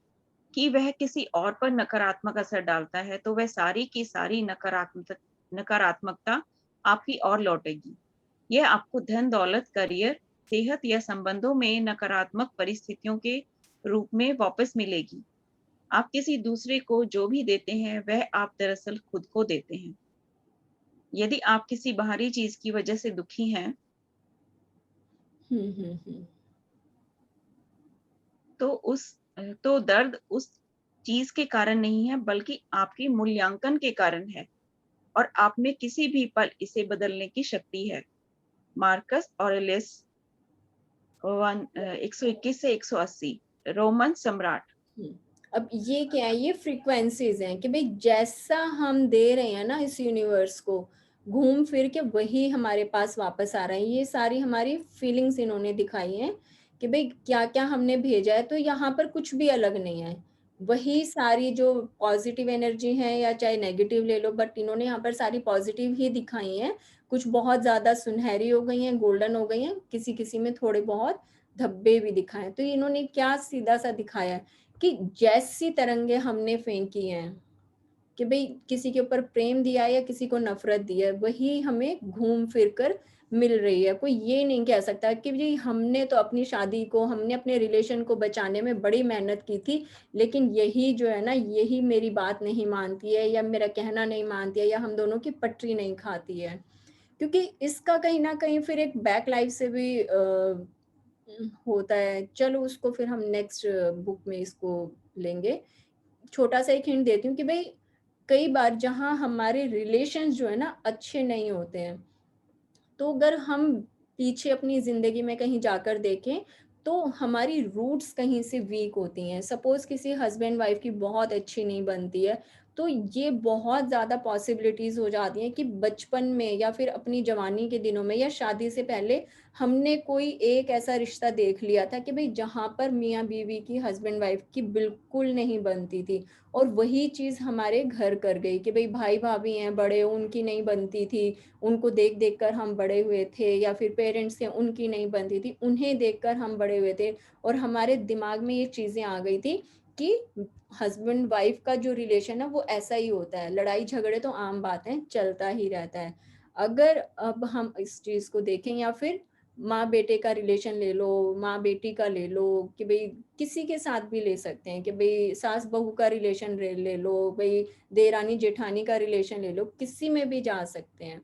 कि वह किसी और पर नकारात्मक असर डालता है, तो वह सारी की सारी नकारात्मकता आपकी ओर लौटेगी। यह आपको धन दौलत, करियर, सेहत या संबंधों में नकारात्मक परिस्थितियों के रूप में वापस मिलेगी। आप किसी दूसरे को जो भी देते हैं, वह आप दरअसल खुद को देते हैं। यदि आप किसी बाहरी चीज की वजह से दुखी हैं, तो दर्द उस चीज के कारण नहीं है, बल्कि आपके मूल्यांकन के कारण है, और आप में किसी भी पल इसे बदलने की शक्ति है। मार्कस ऑरेलियस 121 से 180, रोमन सम्राट। अब ये क्या है, ये फ्रीक्वेंसीज हैं कि भाई जैसा हम दे रहे हैं ना इस यूनिवर्स को, घूम फिर के वही हमारे पास वापस आ रहा है। ये सारी हमारी फीलिंग्स इन्होंने दिखाई हैं कि भाई क्या क्या हमने भेजा है, तो यहाँ पर कुछ भी अलग नहीं है। वही सारी जो पॉजिटिव एनर्जी है या चाहे नेगेटिव ले लो, बट इन्होंने यहाँ पर सारी पॉजिटिव ही दिखाई हैं। कुछ बहुत ज्यादा सुनहरी हो गई हैं, गोल्डन हो गई हैं, किसी किसी में थोड़े बहुत धब्बे भी दिखाए। तो इन्होंने क्या सीधा सा दिखाया है कि जैसी तरंगे हमने फेंकी हैं कि भाई किसी के ऊपर प्रेम दिया है या किसी को नफरत दी है, वही हमें घूम फिर कर मिल रही है। कोई ये नहीं कह सकता कि जी हमने तो अपनी शादी को, हमने अपने रिलेशन को बचाने में बड़ी मेहनत की थी, लेकिन यही जो है ना, यही मेरी बात नहीं मानती है या मेरा कहना नहीं मानती है या हम दोनों की पटरी नहीं खाती है। क्योंकि इसका कहीं ना कहीं फिर एक बैक लाइफ से भी होता है। चलो उसको फिर हम नेक्स्ट बुक में इसको लेंगे। छोटा सा एक हिंट देती हूँ कि भाई कई बार जहाँ हमारे रिलेशंस जो है ना अच्छे नहीं होते हैं, तो अगर हम पीछे अपनी जिंदगी में कहीं जाकर देखें तो हमारी रूट्स कहीं से वीक होती हैं। सपोज किसी हस्बैंड वाइफ की बहुत अच्छी नहीं बनती है, तो ये बहुत ज़्यादा पॉसिबिलिटीज़ हो जाती हैं कि बचपन में या फिर अपनी जवानी के दिनों में या शादी से पहले हमने कोई एक ऐसा रिश्ता देख लिया था कि भाई जहाँ पर मियाँ बीवी की, हस्बैंड वाइफ की बिल्कुल नहीं बनती थी, और वही चीज़ हमारे घर कर गई कि भाई भाई भाभी हैं बड़े, उनकी नहीं बनती थी, उनको देख देख कर हम बड़े हुए थे, या फिर पेरेंट्स थे उनकी नहीं बनती थी, उन्हें देखकर हम बड़े हुए थे, और हमारे दिमाग में ये चीज़ें आ गई थी कि हस्बैंड वाइफ का जो रिलेशन है वो ऐसा ही होता है, लड़ाई झगड़े तो आम बात है, चलता ही रहता है। अगर अब हम इस चीज़ को देखें, या फिर माँ बेटे का रिलेशन ले लो, माँ बेटी का ले लो, कि भाई किसी के साथ भी ले सकते हैं कि भाई सास बहू का रिलेशन ले लो, भाई देरानी जेठानी का रिलेशन ले लो, किसी में भी जा सकते हैं।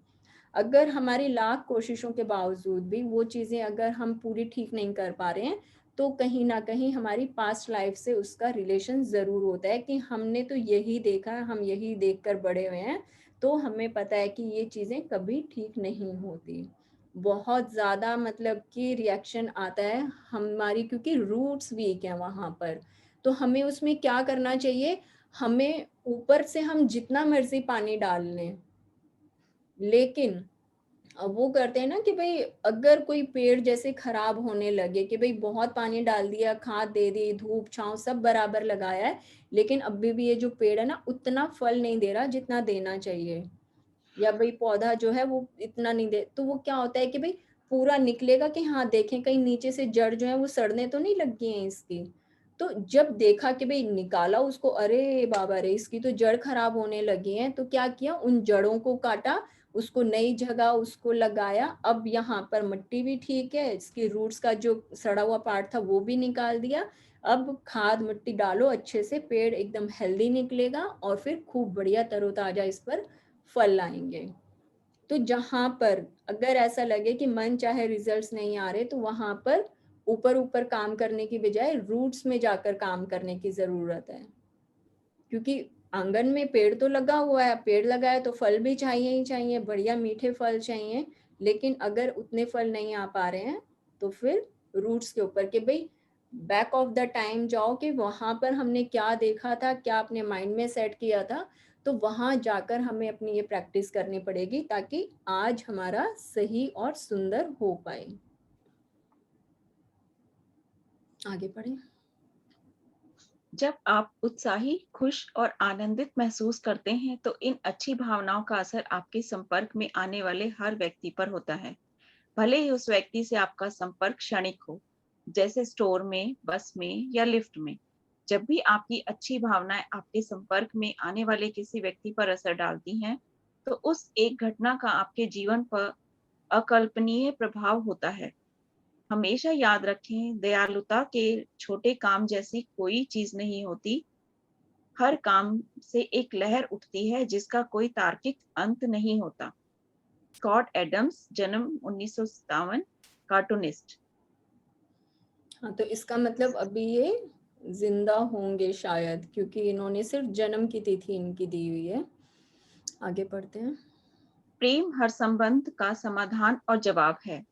अगर हमारी लाख कोशिशों के बावजूद भी वो चीज़ें अगर हम पूरी ठीक नहीं कर पा रहे हैं, तो कहीं ना कहीं हमारी पास्ट लाइफ से उसका रिलेशन ज़रूर होता है कि हमने तो यही देखा है, हम यही देखकर बड़े हुए हैं, तो हमें पता है कि ये चीज़ें कभी ठीक नहीं होती। बहुत ज़्यादा मतलब कि रिएक्शन आता है हमारी, क्योंकि रूट्स वीक हैं वहाँ पर। तो हमें उसमें क्या करना चाहिए, हमें ऊपर से हम जितना मर्जी पानी डाल लें, लेकिन अब वो करते हैं ना कि भाई अगर कोई पेड़ जैसे खराब होने लगे कि भाई बहुत पानी डाल दिया, खाद दे दी, धूप छांव सब बराबर लगाया है, लेकिन अभी भी ये जो पेड़ है ना उतना फल नहीं दे रहा जितना देना चाहिए, या भाई पौधा जो है वो इतना नहीं दे, तो वो क्या होता है कि भाई पूरा निकलेगा कि हाँ देखें कहीं नीचे से जड़ जो है वो सड़ने तो नहीं लग गई हैं इसकी। तो जब देखा कि भाई निकाला उसको, अरे बाबा रे इसकी तो जड़ खराब होने लगी है, तो क्या किया, उन जड़ों को काटा, उसको नई जगह उसको लगाया। अब यहाँ पर मिट्टी भी ठीक है, इसकी रूट्स का जो सड़ा हुआ पार्ट था वो भी निकाल दिया। अब खाद मिट्टी डालो अच्छे से, पेड़ एकदम हेल्दी निकलेगा और फिर खूब बढ़िया तरोताजा इस पर फल आएंगे। तो जहां पर अगर ऐसा लगे कि मन चाहे रिजल्ट्स नहीं आ रहे, तो वहां पर ऊपर ऊपर काम करने की बजाय रूट्स में जाकर काम करने की जरूरत है। क्योंकि आंगन में पेड़ तो लगा हुआ है, पेड़ लगाए तो फल भी चाहिए ही चाहिए, बढ़िया मीठे फल चाहिए। लेकिन अगर उतने फल नहीं आ पा रहे हैं तो फिर रूट्स के ऊपर के भाई बैक ऑफ द टाइम जाओ कि वहां पर हमने क्या देखा था, क्या अपने माइंड में सेट किया था, तो वहां जाकर हमें अपनी ये प्रैक्टिस करनी पड़ेगी ताकि आज हमारा सही और सुंदर हो पाए। आगे बढ़े। जब आप उत्साही, खुश और आनंदित महसूस करते हैं तो इन अच्छी भावनाओं का असर आपके संपर्क में आने वाले हर व्यक्ति पर होता है, भले ही उस व्यक्ति से आपका संपर्क क्षणिक हो, जैसे स्टोर में, बस में या लिफ्ट में। जब भी आपकी अच्छी भावनाएं आपके संपर्क में आने वाले किसी व्यक्ति पर असर डालती हैं, तो उस एक घटना का आपके जीवन पर अकल्पनीय प्रभाव होता है। हमेशा याद रखें, दयालुता के छोटे काम जैसी कोई चीज नहीं होती। हर काम से एक लहर उठती है जिसका कोई तार्किक अंत नहीं होता। स्कॉट एडम्स, जन्म 1957, कार्टूनिस्ट। हाँ, तो इसका मतलब अभी ये जिंदा होंगे शायद, क्योंकि इन्होंने सिर्फ जन्म की तिथि इनकी दी हुई है। आगे पढ़ते हैं। प्रेम हर संबंध का समाधान और जवाब है।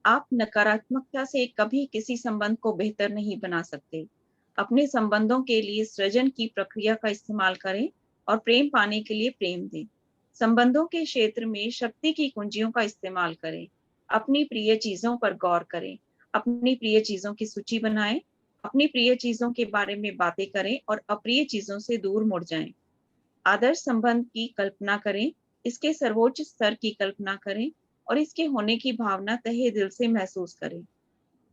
आप नकारात्मकता से कभी किसी संबंध को बेहतर नहीं बना सकते। अपने संबंधों के लिए सृजन की प्रक्रिया का इस्तेमाल करें और प्रेम पाने के लिए प्रेम दें। संबंधों के क्षेत्र में शक्ति की कुंजियों का इस्तेमाल करें। अपनी प्रिय चीजों पर गौर करें। अपनी प्रिय चीजों की सूची बनाएं। अपनी प्रिय चीजों के बारे में बातें करें और अप्रिय चीजों से दूर मुड़ जाएं। आदर्श संबंध की कल्पना करें, इसके सर्वोच्च स्तर की कल्पना करें और इसके होने की भावना तहे दिल से महसूस करें।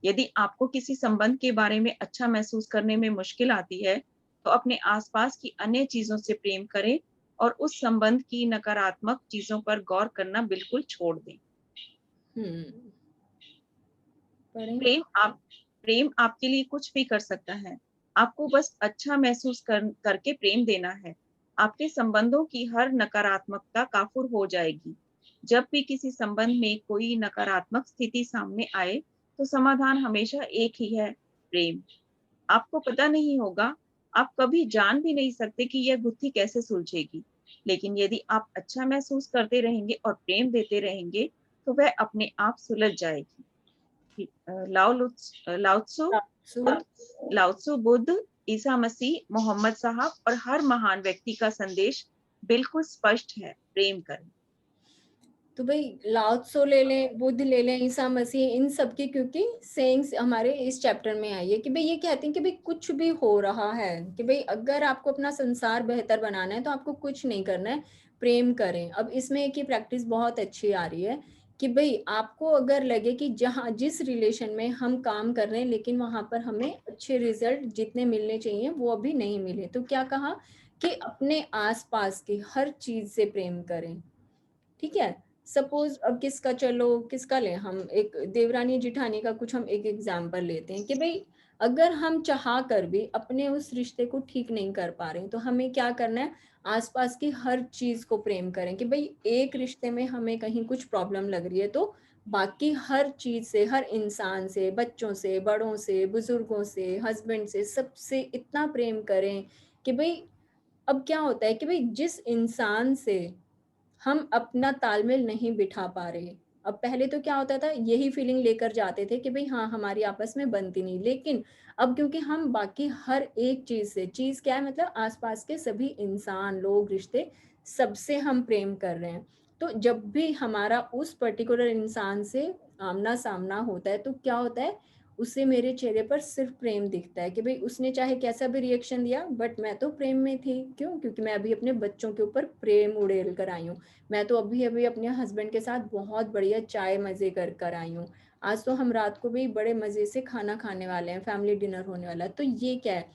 यदि आपको किसी संबंध के बारे में अच्छा महसूस करने में मुश्किल आती है, तो अपने आसपास की अन्य चीजों से प्रेम करें और उस संबंध की नकारात्मक चीजों पर गौर करना बिल्कुल छोड़ दें। हम्म। पढ़ें। प्रेम आपके लिए कुछ भी कर सकता है। आपको बस अच्छा महसूस करके प्रेम देना है। आपके संबंधों की हर नकारात्मकता काफुर हो जाएगी। जब भी किसी संबंध में कोई नकारात्मक स्थिति सामने आए, तो समाधान हमेशा एक ही है, प्रेम। आपको पता नहीं होगा, आप कभी जान भी नहीं सकते कि यह गुत्थी कैसे सुलझेगी। लेकिन यदि आप अच्छा महसूस करते रहेंगे और प्रेम देते रहेंगे, तो वह अपने आप सुलझ जाएगी। लाओत्सु सासू। लाओत्सु, बुद्ध, ईसा मसीह, मोहम्मद साहब और हर महान व्यक्ति का संदेश बिल्कुल स्पष्ट है, प्रेम करें। तो भाई लाओ त्सो ले लें, बुद्ध ले लें, ईसा मसीह, इन सब की क्योंकि सेइंग्स हमारे इस चैप्टर में आई है कि भाई ये कहते हैं कि भाई कुछ भी हो रहा है, कि भाई अगर आपको अपना संसार बेहतर बनाना है तो आपको कुछ नहीं करना है, प्रेम करें। अब इसमें एक ही प्रैक्टिस बहुत अच्छी आ रही है कि भाई आपको अगर लगे कि जहाँ जिस रिलेशन में हम काम कर रहे हैं लेकिन वहां पर हमें अच्छे रिजल्ट जितने मिलने चाहिए वो अभी नहीं मिले, तो क्या कहा कि अपने आसपास की हर चीज से प्रेम करें। ठीक है। सपोज अब किसका, चलो किसका ले, हम एक देवरानी जिठानी का कुछ हम एक एग्जाम्पल लेते हैं कि भाई अगर हम चाह कर भी अपने उस रिश्ते को ठीक नहीं कर पा रहे हैं, तो हमें क्या करना है, आसपास की हर चीज को प्रेम करें। कि भाई एक रिश्ते में हमें कहीं कुछ प्रॉब्लम लग रही है तो बाकी हर चीज से, हर इंसान से, बच्चों से, बड़ों से, बुजुर्गों से, हस्बैंड से, सबसे इतना प्रेम करें कि भाई अब क्या होता है कि भाई जिस इंसान से हम अपना तालमेल नहीं बिठा पा रहे, अब पहले तो क्या होता था, यही फीलिंग लेकर जाते थे कि भाई हाँ हमारी आपस में बनती नहीं, लेकिन अब क्योंकि हम बाकी हर एक चीज से, चीज क्या है मतलब आसपास के सभी इंसान, लोग, रिश्ते, सबसे हम प्रेम कर रहे हैं, तो जब भी हमारा उस पर्टिकुलर इंसान से आमना सामना होता है तो क्या होता है, उसे मेरे चेहरे पर सिर्फ प्रेम दिखता है कि भाई उसने चाहे कैसा भी रिएक्शन दिया, बट मैं तो प्रेम में थी। क्यों? क्योंकि मैं अभी अपने बच्चों के ऊपर प्रेम उड़ेल कर आई हूँ। मैं तो अभी अभी अपने हस्बैंड के साथ बहुत बढ़िया चाय मजे कर कर आई हूँ। आज तो हम रात को भी बड़े मजे से खाना खाने वाले हैं, फैमिली डिनर होने वाला है। तो ये क्या है,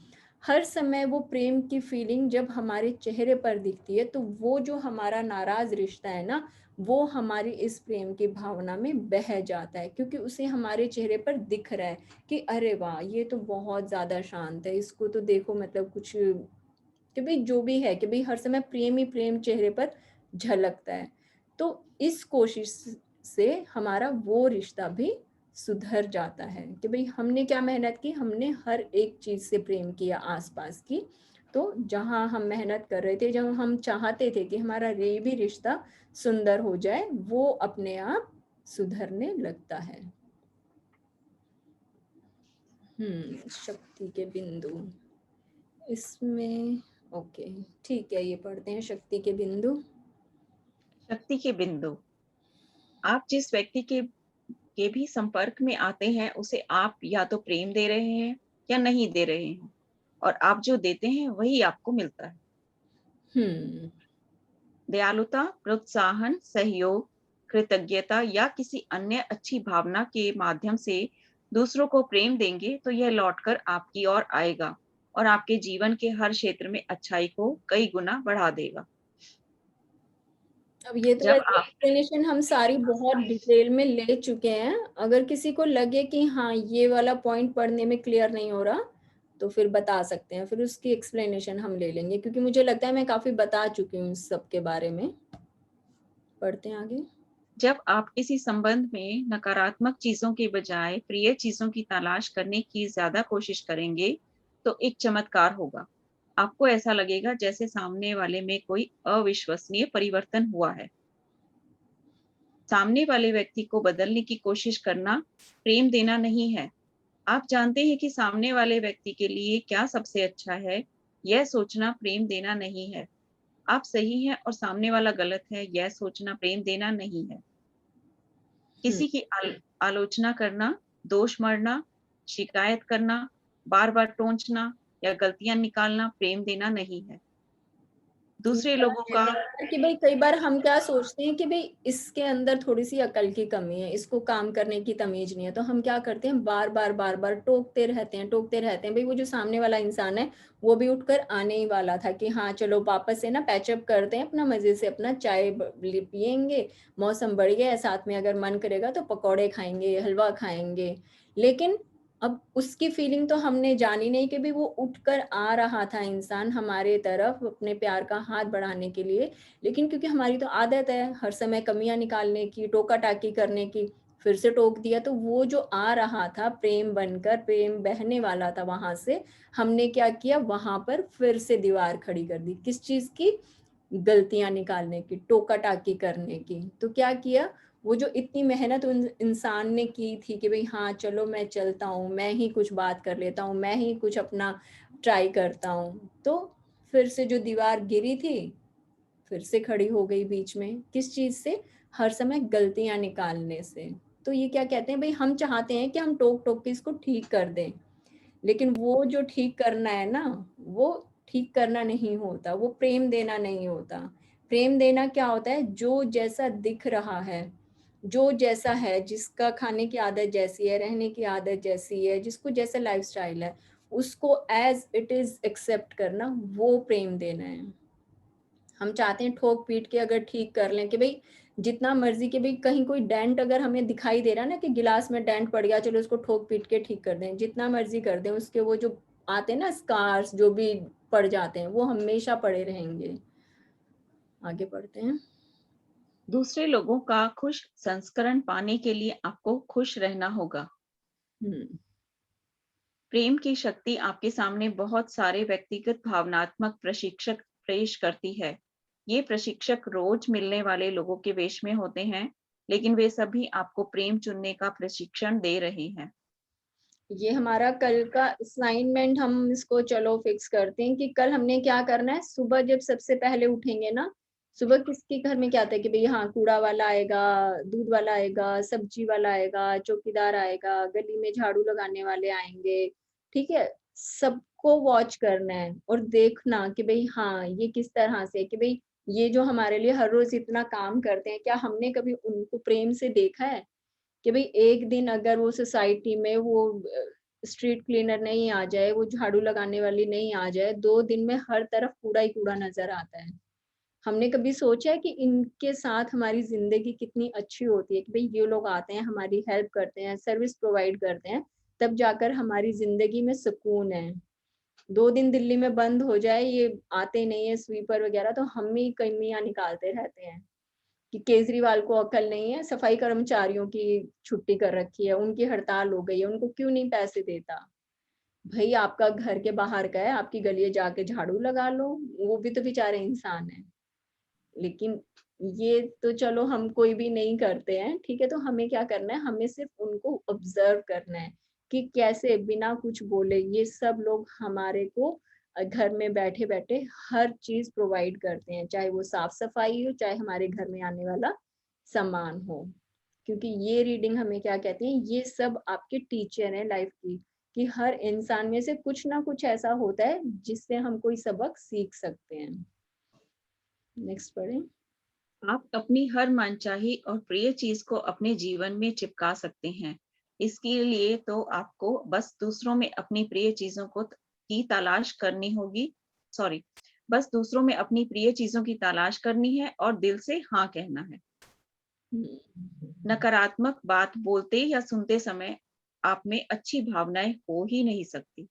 हर समय वो प्रेम की फीलिंग जब हमारे चेहरे पर दिखती है, तो वो जो हमारा नाराज रिश्ता है ना, वो हमारी इस प्रेम की भावना में बह जाता है, क्योंकि उसे हमारे चेहरे पर दिख रहा है कि अरे वाह, ये तो बहुत ज्यादा शांत है, इसको तो देखो मतलब कुछ कि भाई जो भी है कि भाई हर समय प्रेम ही प्रेम चेहरे पर झलकता है। तो इस कोशिश से हमारा वो रिश्ता भी सुधर जाता है कि भाई हमने क्या मेहनत की, हमने हर एक चीज से प्रेम किया आसपास की। तो जहाँ हम मेहनत कर रहे थे, जब हम चाहते थे कि हमारा ये भी रिश्ता सुंदर हो जाए, वो अपने आप सुधरने लगता है। शक्ति के बिंदु इसमें, ओके ठीक है, ये पढ़ते हैं शक्ति के बिंदु। शक्ति के बिंदु, आप जिस व्यक्ति के भी संपर्क में आते हैं उसे आप या तो प्रेम दे रहे हैं या नहीं दे रहे हैं, और आप जो देते हैं वही आपको मिलता है। हम्म दयालुता, प्रोत्साहन, सहयोग, कृतज्ञता या किसी अन्य अच्छी भावना के माध्यम से दूसरों को प्रेम देंगे तो यह लौटकर आपकी ओर आएगा और आपके जीवन के हर क्षेत्र में अच्छाई को कई गुना बढ़ा देगा। अब ये तो जब वैसे आप एक्सप्लेनेशन हम सारी बहुत डिटेल में ले चुके हैं। अगर किसी को लगे कि हाँ ये वाला पॉइंट पढ़ने में क्लियर नहीं हो रहा, तो फिर बता सकते हैं, फिर उसकी एक्सप्लेनेशन हम ले लेंगे, क्योंकि मुझे लगता है मैं काफी बता चुकी हूँ इस सब के बारे में। पढ़ते हैं आगे। जब आप किसी संबंध में नकारात्मक चीजों के बजाय प्रिय चीजों की तलाश करने की ज्यादा कोशिश करेंगे तो एक चमत्कार होगा। आपको ऐसा लगेगा जैसे सामने वाले में कोई अविश्वसनीय परिवर्तन हुआ है। सामने वाले व्यक्ति को बदलने की कोशिश करना प्रेम देना नहीं है। आप जानते हैं कि सामने वाले व्यक्ति के लिए क्या सबसे अच्छा है, यह सोचना प्रेम देना नहीं है। आप सही हैं और सामने वाला गलत है, यह सोचना प्रेम देना नहीं है। हम्म किसी की आलोचना करना, दोष मढ़ना, शिकायत करना, बार बार टोंचना या गलतियां निकालना प्रेम देना नहीं है। ये दूसरे वाला लोगों का कहने का है कि भाई कई बार हम क्या सोचते हैं कि भाई इसके अंदर थोड़ी सी अकल की कमी है, इसको काम करने की तमीज नहीं है, तो हम क्या करते हैं, बार बार बार बार टोकते रहते हैं, टोकते रहते हैं। भाई वो जो सामने वाला इंसान है, वो भी उठकर आने ही वाला था कि हाँ चलो वापस से ना पैचअप करते हैं, अपना मजे से अपना चाय पियेंगे, मौसम बढ़ गया है, साथ में अगर मन करेगा तो पकौड़े खाएंगे, हलवा खाएंगे। लेकिन अब उसकी फीलिंग तो हमने जानी नहीं कि भी वो उठकर आ रहा था इंसान हमारे तरफ अपने प्यार का हाथ बढ़ाने के लिए। लेकिन क्योंकि हमारी तो आदत है हर समय कमियां निकालने की, टोका टाकी करने की, फिर से टोक दिया, तो वो जो आ रहा था प्रेम बनकर, प्रेम बहने वाला था वहां से, हमने क्या किया, वहां पर फिर से दीवार खड़ी कर दी। किस चीज की? गलतियां निकालने की, टोका टाकी करने की। तो क्या किया, वो जो इतनी मेहनत उन इंसान ने की थी कि भाई हाँ चलो मैं चलता हूँ, मैं ही कुछ बात कर लेता हूँ, मैं ही कुछ अपना ट्राई करता हूँ, तो फिर से जो दीवार गिरी थी फिर से खड़ी हो गई बीच में। किस चीज से? हर समय गलतियां निकालने से। तो ये क्या कहते हैं, भाई हम चाहते हैं कि हम टोक टोक के इसको ठीक कर दें, लेकिन वो जो ठीक करना है ना, वो ठीक करना नहीं होता, वो प्रेम देना नहीं होता। प्रेम देना क्या होता है, जो जैसा दिख रहा है, जो जैसा है, जिसका खाने की आदत जैसी है, रहने की आदत जैसी है, जिसको जैसा लाइफस्टाइल है, उसको एज इट इज एक्सेप्ट करना, वो प्रेम देना है। हम चाहते हैं ठोक पीट के अगर ठीक कर लें कि भाई जितना मर्जी के, भाई कहीं कोई डेंट अगर हमें दिखाई दे रहा है ना कि गिलास में डेंट पड़ गया, चलो उसको ठोक पीट के ठीक कर दें, जितना मर्जी कर दें, उसके वो जो आते हैं ना स्कार्स जो भी पड़ जाते हैं, वो हमेशा पड़े रहेंगे। आगे बढ़ते हैं। दूसरे लोगों का खुश संस्करण पाने के लिए आपको खुश रहना होगा। हम्म प्रेम की शक्ति आपके सामने बहुत सारे व्यक्तिगत भावनात्मक प्रशिक्षक पेश करती है। ये प्रशिक्षक रोज मिलने वाले लोगों के वेश में होते हैं, लेकिन वे सभी आपको प्रेम चुनने का प्रशिक्षण दे रहे हैं। ये हमारा कल का असाइनमेंट, हम इसको चलो फिक्स करते हैं कि कल हमने क्या करना है। सुबह जब सबसे पहले उठेंगे ना, सुबह किसके घर में क्या आता है कि भई हाँ, कूड़ा वाला आएगा, दूध वाला आएगा, सब्जी वाला आएगा, चौकीदार आएगा, गली में झाड़ू लगाने वाले आएँगे, ठीक है? सबको वॉच करना है और देखना कि भई हाँ, ये किस तरह से कि भई ये जो हमारे लिए हर रोज़ इतना काम करते हैं, क्या हमने कभी उनको प्रेम से देखा है? कि भई एक दिन अगर वो सोसाइटी में वो स्ट्रीट क्लीनर नहीं आ जाए, वो झाड़ू लगाने वाली नहीं आ जाए, 2 दिन में हर तरफ कूड़ा ही कूड़ा नज़र आता है। हमने कभी सोचा है कि इनके साथ हमारी ज़िंदगी कितनी अच्छी होती है कि भई ये लोग आते हैं, हमारी हेल्प करते हैं, सर्विस प्रोवाइड करते हैं, तब जाकर हमारी ज़िंदगी में सुकून है। 2 दिन दिल्ली में बंद हो जाए, ये आते नहीं है स्वीपर वगैरह तो हम ही कमियाँ निकालते रहते हैं, कि केजरीवाल को अक्ल नहीं है, सफाई कर्मचारियों की छुट्टी कर रखी है, उनकी हड़ताल हो गई है, उनको क्यों नहीं पैसे देता? भई आपका घर के बाहर का है, आपकी गलिये जाके झाड़ू लगा लो, वो भी तो बेचारे इंसान हैं। लेकिन ये तो चलो हम कोई भी नहीं करते हैं, ठीक है? तो हमें क्या करना है, हमें सिर्फ़ उनको ऑब्ज़र्व करना है कि कैसे बिना कुछ बोले ये सब लोग हमारे को घर में बैठे-बैठे हर चीज़ प्रोवाइड करते हैं, चाहे वो साफ-सफाई हो, चाहे हमारे घर में आने वाला सामान हो। क्योंकि ये रीडिंग हमें क्या कहती है, ये सब आपके टीचर हैं लाइफ़ की, कि हर इंसान में से कुछ ना कुछ ऐसा होता है, जिससे हम कोई सबक सीख सकते हैं। नेक्स्ट पढ़ें। आप अपनी हर मनचाही और प्रिय चीज को अपने जीवन में चिपका सकते हैं। इसके लिए तो आपको बस दूसरों में अपनी प्रिय चीजों को की तलाश करनी होगी। सॉरी, बस दूसरों में अपनी प्रिय चीजों की तलाश करनी है और दिल से हाँ कहना है। हुँ। नकारात्मक बात बोलते या सुनते समय आप में अच्छी भावनाएं हो ही नहीं सकती।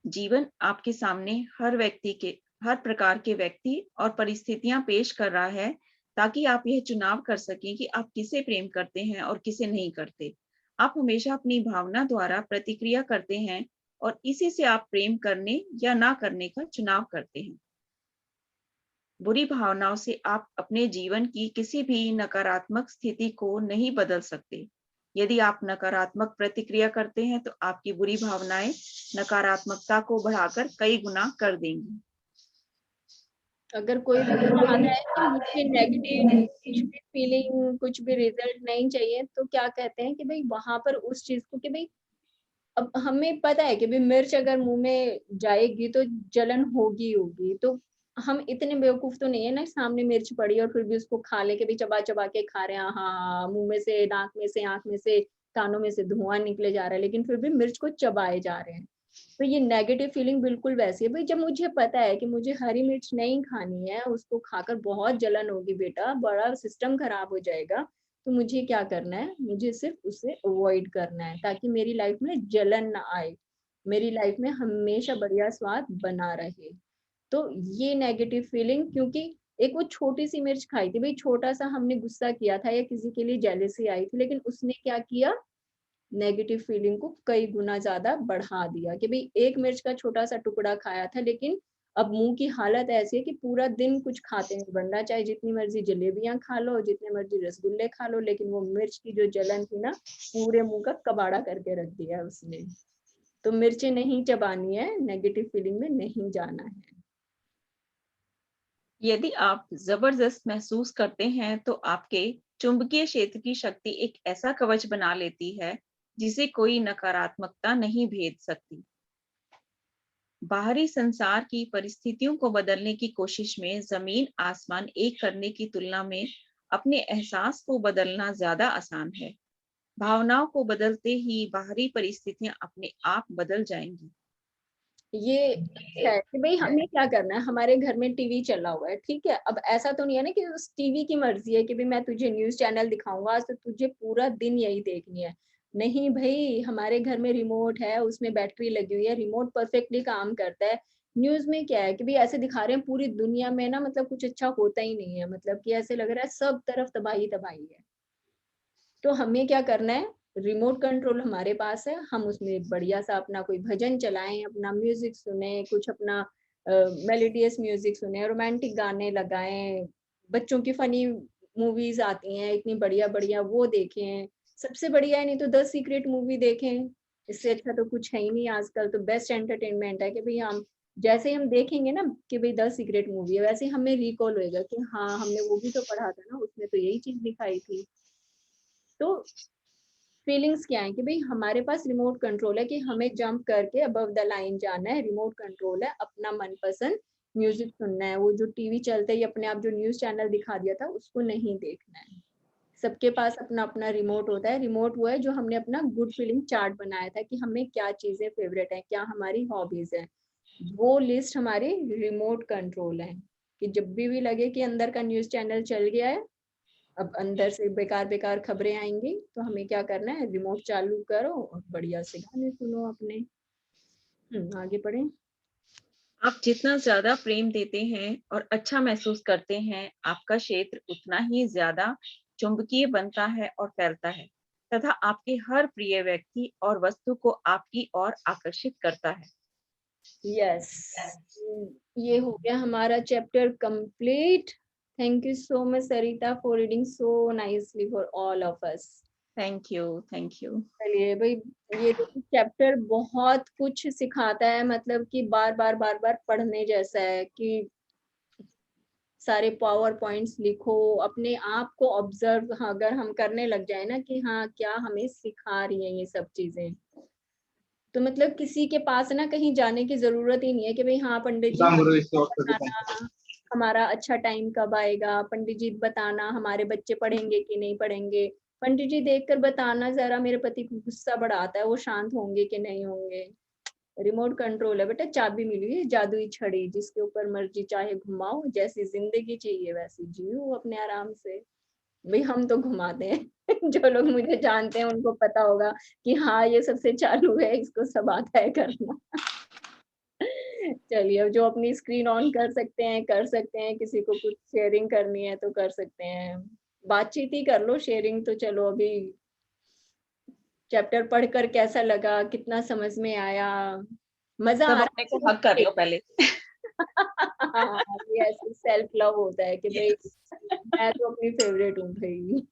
जीवन आपके सामने हर प्रकार के व्यक्ति और परिस्थितियां पेश कर रहा है, ताकि आप यह चुनाव कर सकें कि आप किसे प्रेम करते हैं और किसे नहीं करते। आप हमेशा अपनी भावना द्वारा प्रतिक्रिया करते हैं और इसी से आप प्रेम करने या ना करने का चुनाव करते हैं। बुरी भावनाओं से आप अपने जीवन की किसी भी नकारात्मक स्थिति को नहीं बदल सकते। यदि आप नकारात्मक प्रतिक्रिया करते हैं तो आपकी बुरी भावनाएं नकारात्मकता को बढ़ाकर कई गुना कर देंगी। अगर कोई भी चाहता है कि मुझे नेगेटिव कुछ भी फीलिंग, कुछ भी रिजल्ट नहीं चाहिए, तो क्या कहते हैं कि भई वहाँ पर उस चीज़ को कि भई अब हमें पता है कि भई मिर्च अगर मुँह में जाएगी तो जलन होगी ही होगी, तो हम इतने बेवकूफ़ तो नहीं है ना सामने मिर्च पड़ी और फिर भी उसको खा लें कि भई चबा-चबा के खा रहे हैं, हाँ, मुँह में से, नाक में से, आँख में से, कानों में से धुआँ निकले जा रहा है, लेकिन फिर भी मिर्च को चबाए जा रहे हैं। तो ये नेगेटिव फीलिंग बिल्कुल वैसी है, भई जब मुझे पता है कि मुझे हरी मिर्च नहीं खानी है, उसको खाकर बहुत जलन होगी बेटा, बड़ा सिस्टम खराब हो जाएगा, तो मुझे क्या करना है, मुझे सिर्फ़ उसे अवॉइड करना है ताकि मेरी लाइफ़ में जलन ना आए, मेरी लाइफ़ में हमेशा बढ़िया स्वाद बना रहे। तो ये नेगेटिव फीलिंग क्योंकि एक वो छोटी-सी मिर्च खाई थी, भई छोटा-सा हमने गुस्सा किया था या किसी के लिए जेलसी आई थी, लेकिन उसने क्या किया नेगेटिव फीलिंग को कई गुना ज़्यादा बढ़ा दिया कि भई एक मिर्च का छोटा-सा टुकड़ा खाया था लेकिन अब मुँह की हालत ऐसी है कि पूरा दिन कुछ खाते नहीं बन रहा, चाहे जितनी मर्ज़ी जलेबियाँ खा लो, जितने मर्ज़ी रसगुल्ले खा लो, लेकिन वो मिर्च की जो जलन थी ना, पूरे मुँह का कबाड़ा करके रख दिया उसने। तो मिर्चें नहीं चबानी है, नेगेटिव फीलिंग में नहीं जाना है। यदि आप जबरदस्त महसूस करते हैं तो आपके चुंबकीय क्षेत्र की शक्ति एक ऐसा कवच बना लेती है जिसे कोई नकारात्मकता नहीं भेद सकती। बाहरी संसार की परिस्थितियों को बदलने की कोशिश में जमीन आसमान एक करने की तुलना में अपने एहसास को बदलना ज्यादा आसान है। भावनाओं को बदलते ही बाहरी परिस्थितियां अपने आप बदल जाएंगी। ये है कि भई हमें क्या करना है, हमारे घर में टीवी चला हुआ है, ठीक है? अब ऐसा तो नहीं है ना कि उस टीवी की मर्ज़ी है कि भई मैं तुझे न्यूज़ चैनल दिखाऊँगा, आज तो तुझे पूरा दिन यही देखनी है। नहीं भई, हमारे घर में रिमोट है, उसमें बैटरी लगी हुई है, रिमोट परफेक्टली काम करता है। न्यूज़ में क्या है कि भई ऐसे दिखा रहे हैं पूरी दुनिया में ना मतलब कुछ अच्छा होता ही नहीं है, मतलब कि ऐसे लग रहा है सब तरफ तबाही ही तबाही है। तो हमें क्या करना है, रिमोट कंट्रोल हमारे पास है, हम उसमें बढ़िया-सा अपना कोई भजन चलाएँ, अपना म्यूज़िक सुनें, कुछ अपना मेलोडियस म्यूज़िक सुनें, रोमांटिक गाने लगाएँ, बच्चों की फ़नी मूवीज़ आती हैं, इतनी बढ़िया-बढ़िया वो देखें। सबसे बढ़िया है नहीं तो द सीक्रेट मूवी देखें, इससे अच्छा तो कुछ है ही नहीं आजकल तो बेस्ट एंटरटेनमेंट है कि भई हम जैसे ही हम देखेंगे ना कि भाई द सीक्रेट मूवी है, वैसे हमें रिकॉल होएगा कि हाँ हमने वो भी तो पढ़ा था ना, उसमें तो यही चीज दिखाई थी। तो फीलिंग्स क्या है कि भाई हमारे पास रिमोट कंट्रोल है कि हमें जंप करके अबव द लाइन जाना है, रिमोट कंट्रोल है, अपना मनपसंद म्यूजिक सुनना है, वो जो टीवी चलते ही अपने आप जो न्यूज चैनल दिखा दिया था उसको नहीं देखना है। सबके पास अपना अपना रिमोट होता है। रिमोट वो है जो हमने अपना गुड फीलिंग चार्ट बनाया था कि हमें क्या चीजें फेवरेट है, क्या हमारी हॉबीज है, वो लिस्ट हमारी रिमोट कंट्रोल है कि जब भी लगे कि अंदर का न्यूज चैनल चल गया है, अब अंदर से बेकार बेकार खबरें आएंगी, तो हमें क्या करना है, रिमोट चालू करो और बढ़िया से गाने सुनो अपने। आगे बढ़े। आप जितना ज्यादा प्रेम देते हैं और अच्छा महसूस करते हैं, आपका क्षेत्र उतना ही ज्यादा चुंबकीय बनता है और फैलता है, तथा आपके हर प्रिय व्यक्ति और वस्तु को आपकी ओर आकर्षित करता है। यस, ये हो गया हमारा chapter complete. Thank you so much Sarita for reading so nicely for all of us. Thank you, thank you. चलिए भाई, ये चैप्टर बहुत कुछ सिखाता है, मतलब कि बार बार पढ़ने जैसा है कि सारे पावर पॉइंट्स लिखो, अपने आप को ऑब्जर्व अगर हम करने लग जाए ना कि हाँ क्या हमें सिखा रही है ये सब चीजें, तो मतलब किसी के पास ना कहीं जाने की जरूरत ही नहीं है कि भाई हाँ पंडित जी बताना हमारा अच्छा टाइम कब आएगा, पंडित जी बताना हमारे बच्चे पढ़ेंगे कि नहीं पढ़ेंगे, पंडित जी देखकर बताना जरा मेरे पति को गुस्सा बढ़ाता है, वो शांत होंगे कि नहीं होंगे। रिमोट कंट्रोल है बेटा, चाबी मिली है जादुई छड़ी, जिसके ऊपर मर्जी चाहे घुमाओ, जैसी जिंदगी चाहिए वैसी जियो अपने आराम से। भाई हम तो घुमाते हैं जो लोग मुझे जानते हैं उनको पता होगा कि हाँ ये सबसे चालू है, इसको सब आता है करना। चलिए, अब जो अपनी स्क्रीन ऑन कर सकते हैं कर सकते हैं, किसी को कुछ शेयरिंग करनी है तो कर सकते हैं, बातचीत ही कर लो, शेयरिंग तो चलो अभी। चैप्टर पढ़कर कैसा लगा, कितना समझ में आया, मजा सब आ अपने को रहा हक कर लो पहले। हाँ, ये ऐसे सेल्फ लव होता है कि भाई मैं तो अपनी फेवरेट हूँ भाई।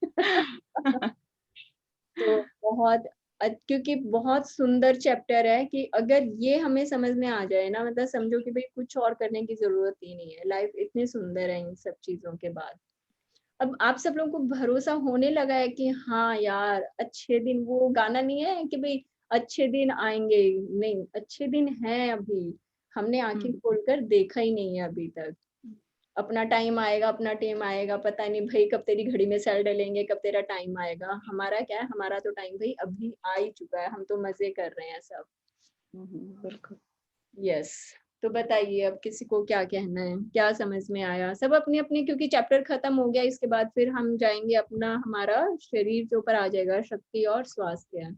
तो बहुत क्योंकि बहुत सुंदर चैप्टर है कि अगर ये हमें समझ में आ जाए ना, मतलब समझो कि भाई कुछ और करने की जरूरत ही नहीं है, लाइफ इतनी सुंदर है इन सब चीजों के बाद। अब आप सब लोगों को भरोसा होने लगा है कि हाँ यार अच्छे दिन, वो गाना नहीं है कि भाई अच्छे दिन आएंगे, नहीं अच्छे दिन हैं अभी, हमने आंखें खोलकर देखा ही नहीं है अभी तक। अपना टाइम आएगा, अपना टाइम आएगा, पता नहीं भाई कब तेरी घड़ी में सेल डलेंगे, कब तेरा टाइम आएगा। हमारा क्या है, हमारा तो टाइम भाई अभी आ ही चुका है, हम तो मजे कर रहे हैं सब। बिल्कुल। यस, तो बताइए अब किसी को क्या कहना है, क्या समझ में आया, सब अपने अपने, क्योंकि चैप्टर खत्म हो गया, इसके बाद फिर हम जाएंगे अपना, हमारा शरीर के ऊपर आ जाएगा शक्ति और स्वास्थ्य।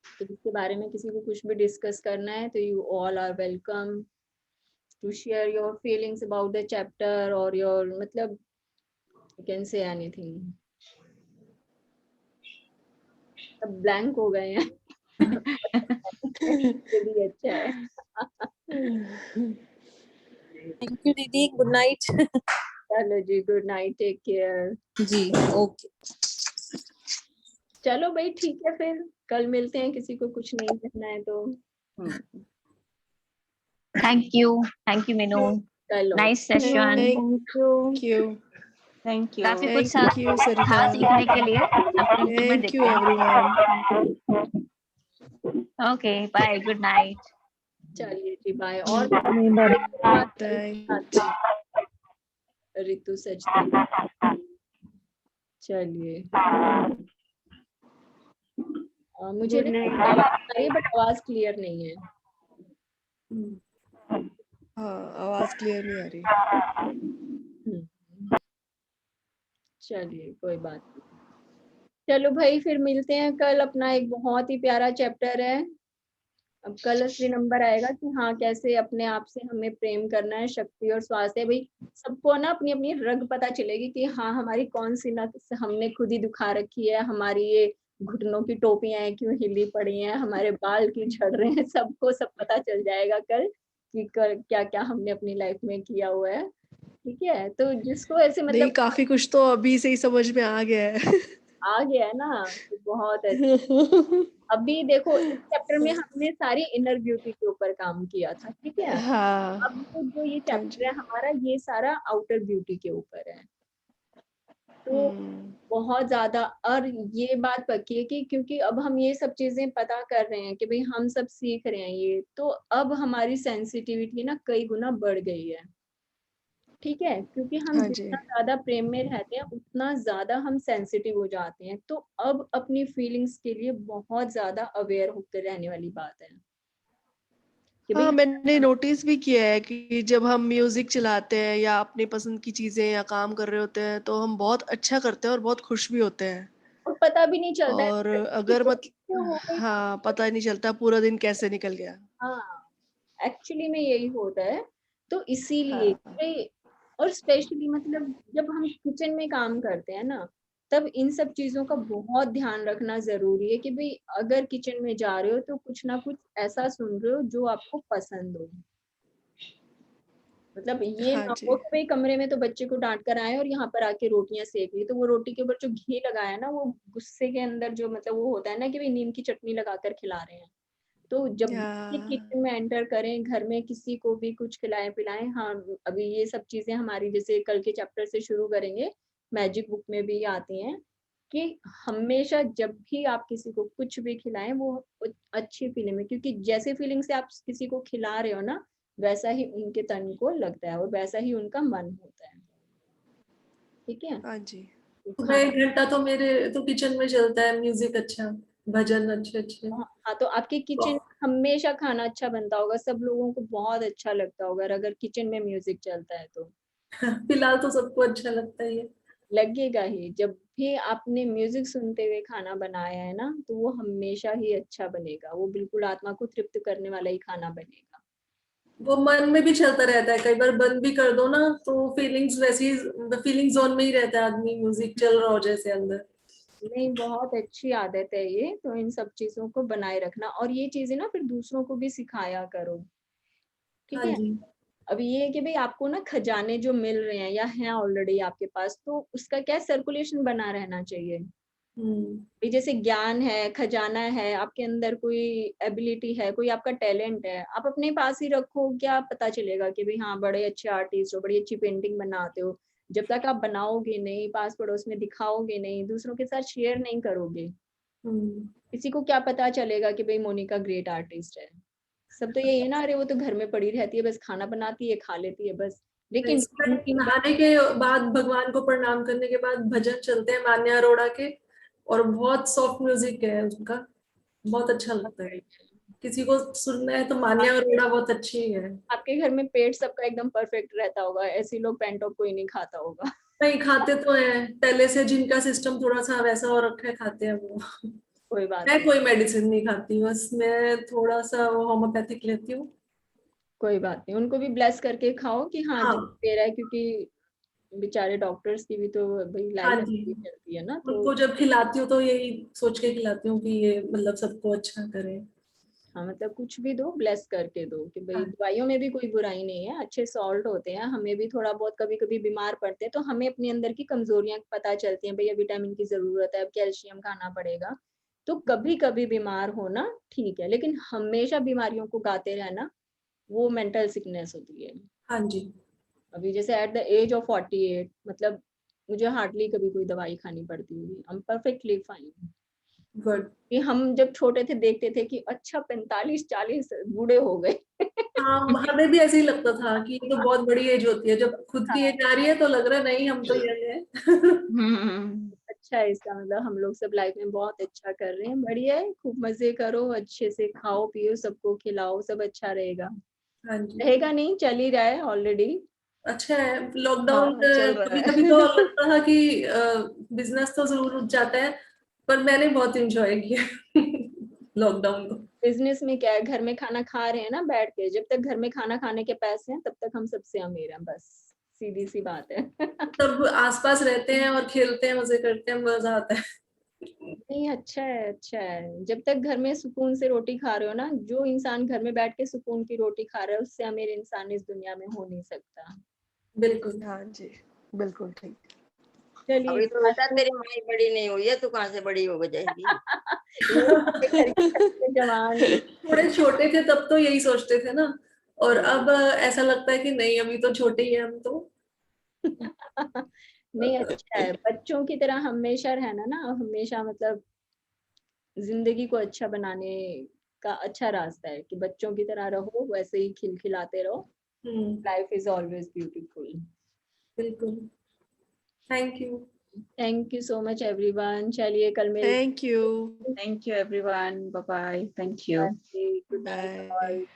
तो इसके बारे में किसी को कुछ भी डिस्कस करना है तो you all are welcome to share your feelings about the chapter or your मतलब you can say anything। सब ब्लैंक हो गए हैं। ये भी अच्छा है। थैंक यू दीदी, गुड नाइट। चलो जी, गुड नाइट, टेक केयर जी, ओके। चलो भाई ठीक है, फिर कल मिलते हैं, किसी को कुछ नहीं कहना है तो। थैंक यू मीनू, चलो nice session. Thank you thank you. काफी कुछ थैंक यू था सरिता, सीखने के लिए। Thank you everyone. Okay bye, good night. चलिए जी बाय। और थैंक ऋतु सचदेव, चलिए मुझे ना आवाज आ रही है बट आवाज क्लियर नहीं है। हाँ, आवाज क्लियर नहीं आ रही। चलिए कोई बात नहीं, चलो भाई फिर मिलते हैं कल। अपना एक बहुत ही प्यारा चैप्टर है, अब कल असली नंबर आएगा कि हाँ कैसे अपने आप से हमें प्रेम करना है, शक्ति और स्वास्थ्य। भाई सबको ना अपनी अपनी रग पता चलेगी कि हाँ हमारी कौन सी नस हमने खुद ही दुखा रखी है, हमारी ये घुटनों की टोपियां क्यों हिली पड़ी हैं, हमारे बाल क्यों झड़ रहे हैं, सबको सब पता चल जाएगा कल कि क्या क्या हमने अपनी लाइफ में किया हुआ है। ठीक है, तो जिसको ऐसे नहीं, मतलब काफी कुछ तो अभी से ही समझ में आ गया है। आ गया है ना, तो बहुत अच्छा। अभी देखो इस चैप्टर में हमने सारी इनर ब्यूटी के ऊपर काम किया था, ठीक है। हाँ अब जो ये हाँ चैप्टर जी। है हमारा, ये सारा आउटर ब्यूटी के ऊपर है। तो हम्म, बहुत ज्यादा, और ये बात पक्की है कि क्योंकि अब हम ये सब चीजें पता कर रहे हैं कि भाई हम सब सीख रहे हैं ये, तो अब हमारी सेंसिटिविटी ना कई गुना बढ़ गई है, ठीक है। क्योंकि हम हाँ जी। जितना ज्यादा प्रेम में रहते हैं उतना ज्यादा हम सेंसिटिव हो जाते हैं। तो अब अपनी फीलिंग्स के लिए बहुत ज्यादा अवेयर होकर रहने वाली बात है कि भाई हाँ, मैंने नोटिस भी किया है कि जब हम म्यूजिक चलाते हैं या अपनी पसंद की चीजें या काम कर रहे होते हैं तो हम बहुत अच्छा करते हैं और बहुत खुश भी होते हैं। और पता भी नहीं चलता है और कि अगर हो गई। हाँ, पता ही नहीं चलता पूरा दिन कैसे निकल गया। हाँ, एक्चुअली में यही होता है। तो इसीलिए हाँ भाई, और स्पेशली मतलब जब हम किचन में काम करते हैं ना, तब इन सब चीजों का बहुत ध्यान रखना जरूरी है कि भाई अगर किचन में जा रहे हो तो कुछ ना कुछ ऐसा सुन रहे हो जो आपको पसंद हो। मतलब ये हाँ ना जी। हो कि भाई कमरे में तो बच्चे को डांट कर आए और यहाँ पर आके रोटियां सेक ली, तो वो रोटी के ऊपर जो घी लगाया ना, वो गुस्से के अंदर जो मतलब वो होता है ना कि भाई नीम की चटनी लगाकर खिला रहे हैं। तो जब भी हाँ किचन में एंटर करें, घर में किसी को भी कुछ खिलाएं पिलाएं, हाँ अभी ये सब चीजें हमारी जैसे कल के चैप्टर से शुरू करेंगे, मैजिक बुक में भी आती हैं कि हमेशा जब भी आप किसी को कुछ भी खिलाएं वो अच्छी फीलिंग में, क्योंकि जैसे फीलिंग से आप किसी को खिला रहे हो ना, वैसा ही उनके तन को लगता है और वैसा ही उनका मन होता है, ठीक है। हाँ जी। तो सुबह खाना, 1 घंटा तो मेरे तो किचन में चलता है म्यूजिक, अच्छा भजन अच्छे अच्छे। हाँ तो आपके किचन हमेशा खाना अच्छा बनता होगा, सब लोगों को बहुत अच्छा लगता होगा अगर किचन में म्यूजिक चलता है तो। फिलहाल तो सबको अच्छा लगता ही है। लगेगा ही, जब भी आपने म्यूजिक सुनते हुए खाना बनाया है ना, तो वो हमेशा ही अच्छा बनेगा, वो बिल्कुल आत्मा को तृप्त करने वाला ही खाना बनेगा। वो मन में भी चलता रहता है, कई बार बंद भी कर दो ना तो फीलिंग्स वैसी, फीलिंग जोन में ही रहता है आदमी, म्यूजिक चल रहा हो जैसे अंदर। नहीं, बहुत अच्छी आदत है ये, तो इन सब चीजों को बनाए रखना, और ये चीजें ना फिर दूसरों को भी सिखाया करो, ठीक हाँ है। जी। अब ये है कि भाई आपको ना खजाने जो मिल रहे हैं या हैं ऑलरेडी आपके पास, तो उसका क्या सर्कुलेशन बना रहना चाहिए। हम्म। भाई जैसे ज्ञान है, खजाना है, आपके अंदर कोई एबिलिटी है, कोई आपका टैलेंट है, आप अपने पास ही रखो, क्या पता चलेगा कि भाई हाँ बड़े अच्छे आर्टिस्ट हो, बड़ी अच्छी पेंटिंग बनाते हो, जब तक आप बनाओगे नहीं, पास पड़ोस में दिखाओगे नहीं, दूसरों के साथ शेयर नहीं करोगे, हम्म। किसी को क्या पता चलेगा कि भाई मोनिका ग्रेट आर्टिस्ट है। सब तो यही है ना, अरे वो तो घर में पड़ी रहती है, बस खाना बनाती है, खा लेती है बस। नहीं, लेकिन सुबह उनकी नहाने के बाद, भगवान को प्रणाम करने के बाद भजन चलते हैं मान्या अरोड़ा के, और बहुत सॉफ्ट म्यूजिक है उनका, बहुत अच्छा लगता है। किसी को सुनना है तो मान्या अरोड़ा बहुत अच्छी है। आपके घर में पेट सबका एकदम परफेक्ट रहता होगा, ऐसे लोग पेंटॉप कोई नहीं खाता होगा। नहीं खाते तो हैं, पहले से जिनका सिस्टम थोड़ा सा वैसा हो रखा है खाते हैं वो। कोई बात मैं नहीं, कोई मेडिसिन नहीं खाती, बस मैं थोड़ा सा वो होम्योपैथिक लेती हूँ। कोई बात नहीं, उनको भी ब्लेस करके खाओ कि हाँ जो हाँ। दे रहा है, क्योंकि बेचारे डॉक्टर्स की भी तो भाई हाँ लाइफ जी। ऐसी चलती है ना, तो उनको जब खिलाती हूँ तो यही सोच के खिलाती हूँ कि ये मतलब सबको अच्छा करे। हाँ मतलब कुछ भी दो, ब्लेस करके दो कि भाई हाँ। दवाइयों में भी कोई बुराई नहीं है, अच्छे सॉल्ट होते हैं, हमें भी थोड़ा बहुत कभी कभी बीमार पड़ते हैं तो हमें अपने अंदर की कमजोरियां पता चलती हैं, भैया विटामिन की जरूरत है, अब कैल्शियम खाना पड़ेगा, तो कभी कभी बीमार होना ठीक है, लेकिन हमेशा बीमारियों को गाते रहना वो मेंटल सिकनेस होती है। हाँ जी। अभी जैसे एट द एज ऑफ 48, मतलब मुझे हार्डली कभी कोई दवाई खानी पड़ती होगी, I am perfectly fine. Good. कि हम जब छोटे थे देखते थे कि अच्छा 45-40 बूढ़े हो गए। हाँ, हमें भी ऐसे ही लगता था कि ये तो बहुत बड़ी एज होती है, जब खुद की एज आ रही है तो लग रहा है नहीं हम तो यंग है। हम्म। अच्छा है, इसका मतलब हम लोग सब लाइफ में बहुत अच्छा कर रहे हैं, बढ़िया है, खूब मजे करो, अच्छे से खाओ पियो, सबको खिलाओ, सब अच्छा रहेगा। हाँ जी। रहेगा नहीं, चल ही रहा है ऑलरेडी। अच्छा है लॉकडाउन, हाँ, चल रहा कभी कभी तो है। लगता था कि बिजनेस तो जरूर रुक जाता है, पर मैंने बहुत इंजॉय किया लॉकडाउन को। बिजनेस में क्या है, घर में खाना खा रहे हैं ना बैठ के, जब तक घर में खाना खाने के पैसे हैं तब तक हम सबसे अमीर हैं, बस सीधी सी बात है। सब आसपास रहते हैं और खेलते हैं, मजे करते हैं, मजा आता है। नहीं, अच्छा है, अच्छा है, जब तक घर में सुकून से रोटी खा रहे हो ना, जो इंसान घर में बैठ के सुकून की रोटी खा रहा है उससे अमीर इंसान इस दुनिया में हो नहीं सकता। बिल्कुल। हाँ जी, बिल्कुल ठीक। चलिए अभी तो बेटा तेरी माई बड़ी नहीं हुई है, तू कहाँ से बड़ी हो जाएगी। जवान थोड़े छोटे थे तब तो यही सोचते थे ना, और अब ऐसा लगता है कि नहीं अभी तो छोटे ही है हम तो। नहीं, अच्छा है बच्चों की तरह हमेशा रहना ना, हमेशा मतलब जिंदगी को अच्छा बनाने का अच्छा रास्ता है कि बच्चों की तरह रहो, वैसे ही खिलखिलाते रहो। Life is always beautiful. बिल्कुल। Thank you. Thank you so much everyone. चलिए कल मिलते thank you. Thank you everyone. Bye bye. Thank you. हैं। Good night bye. ऑल।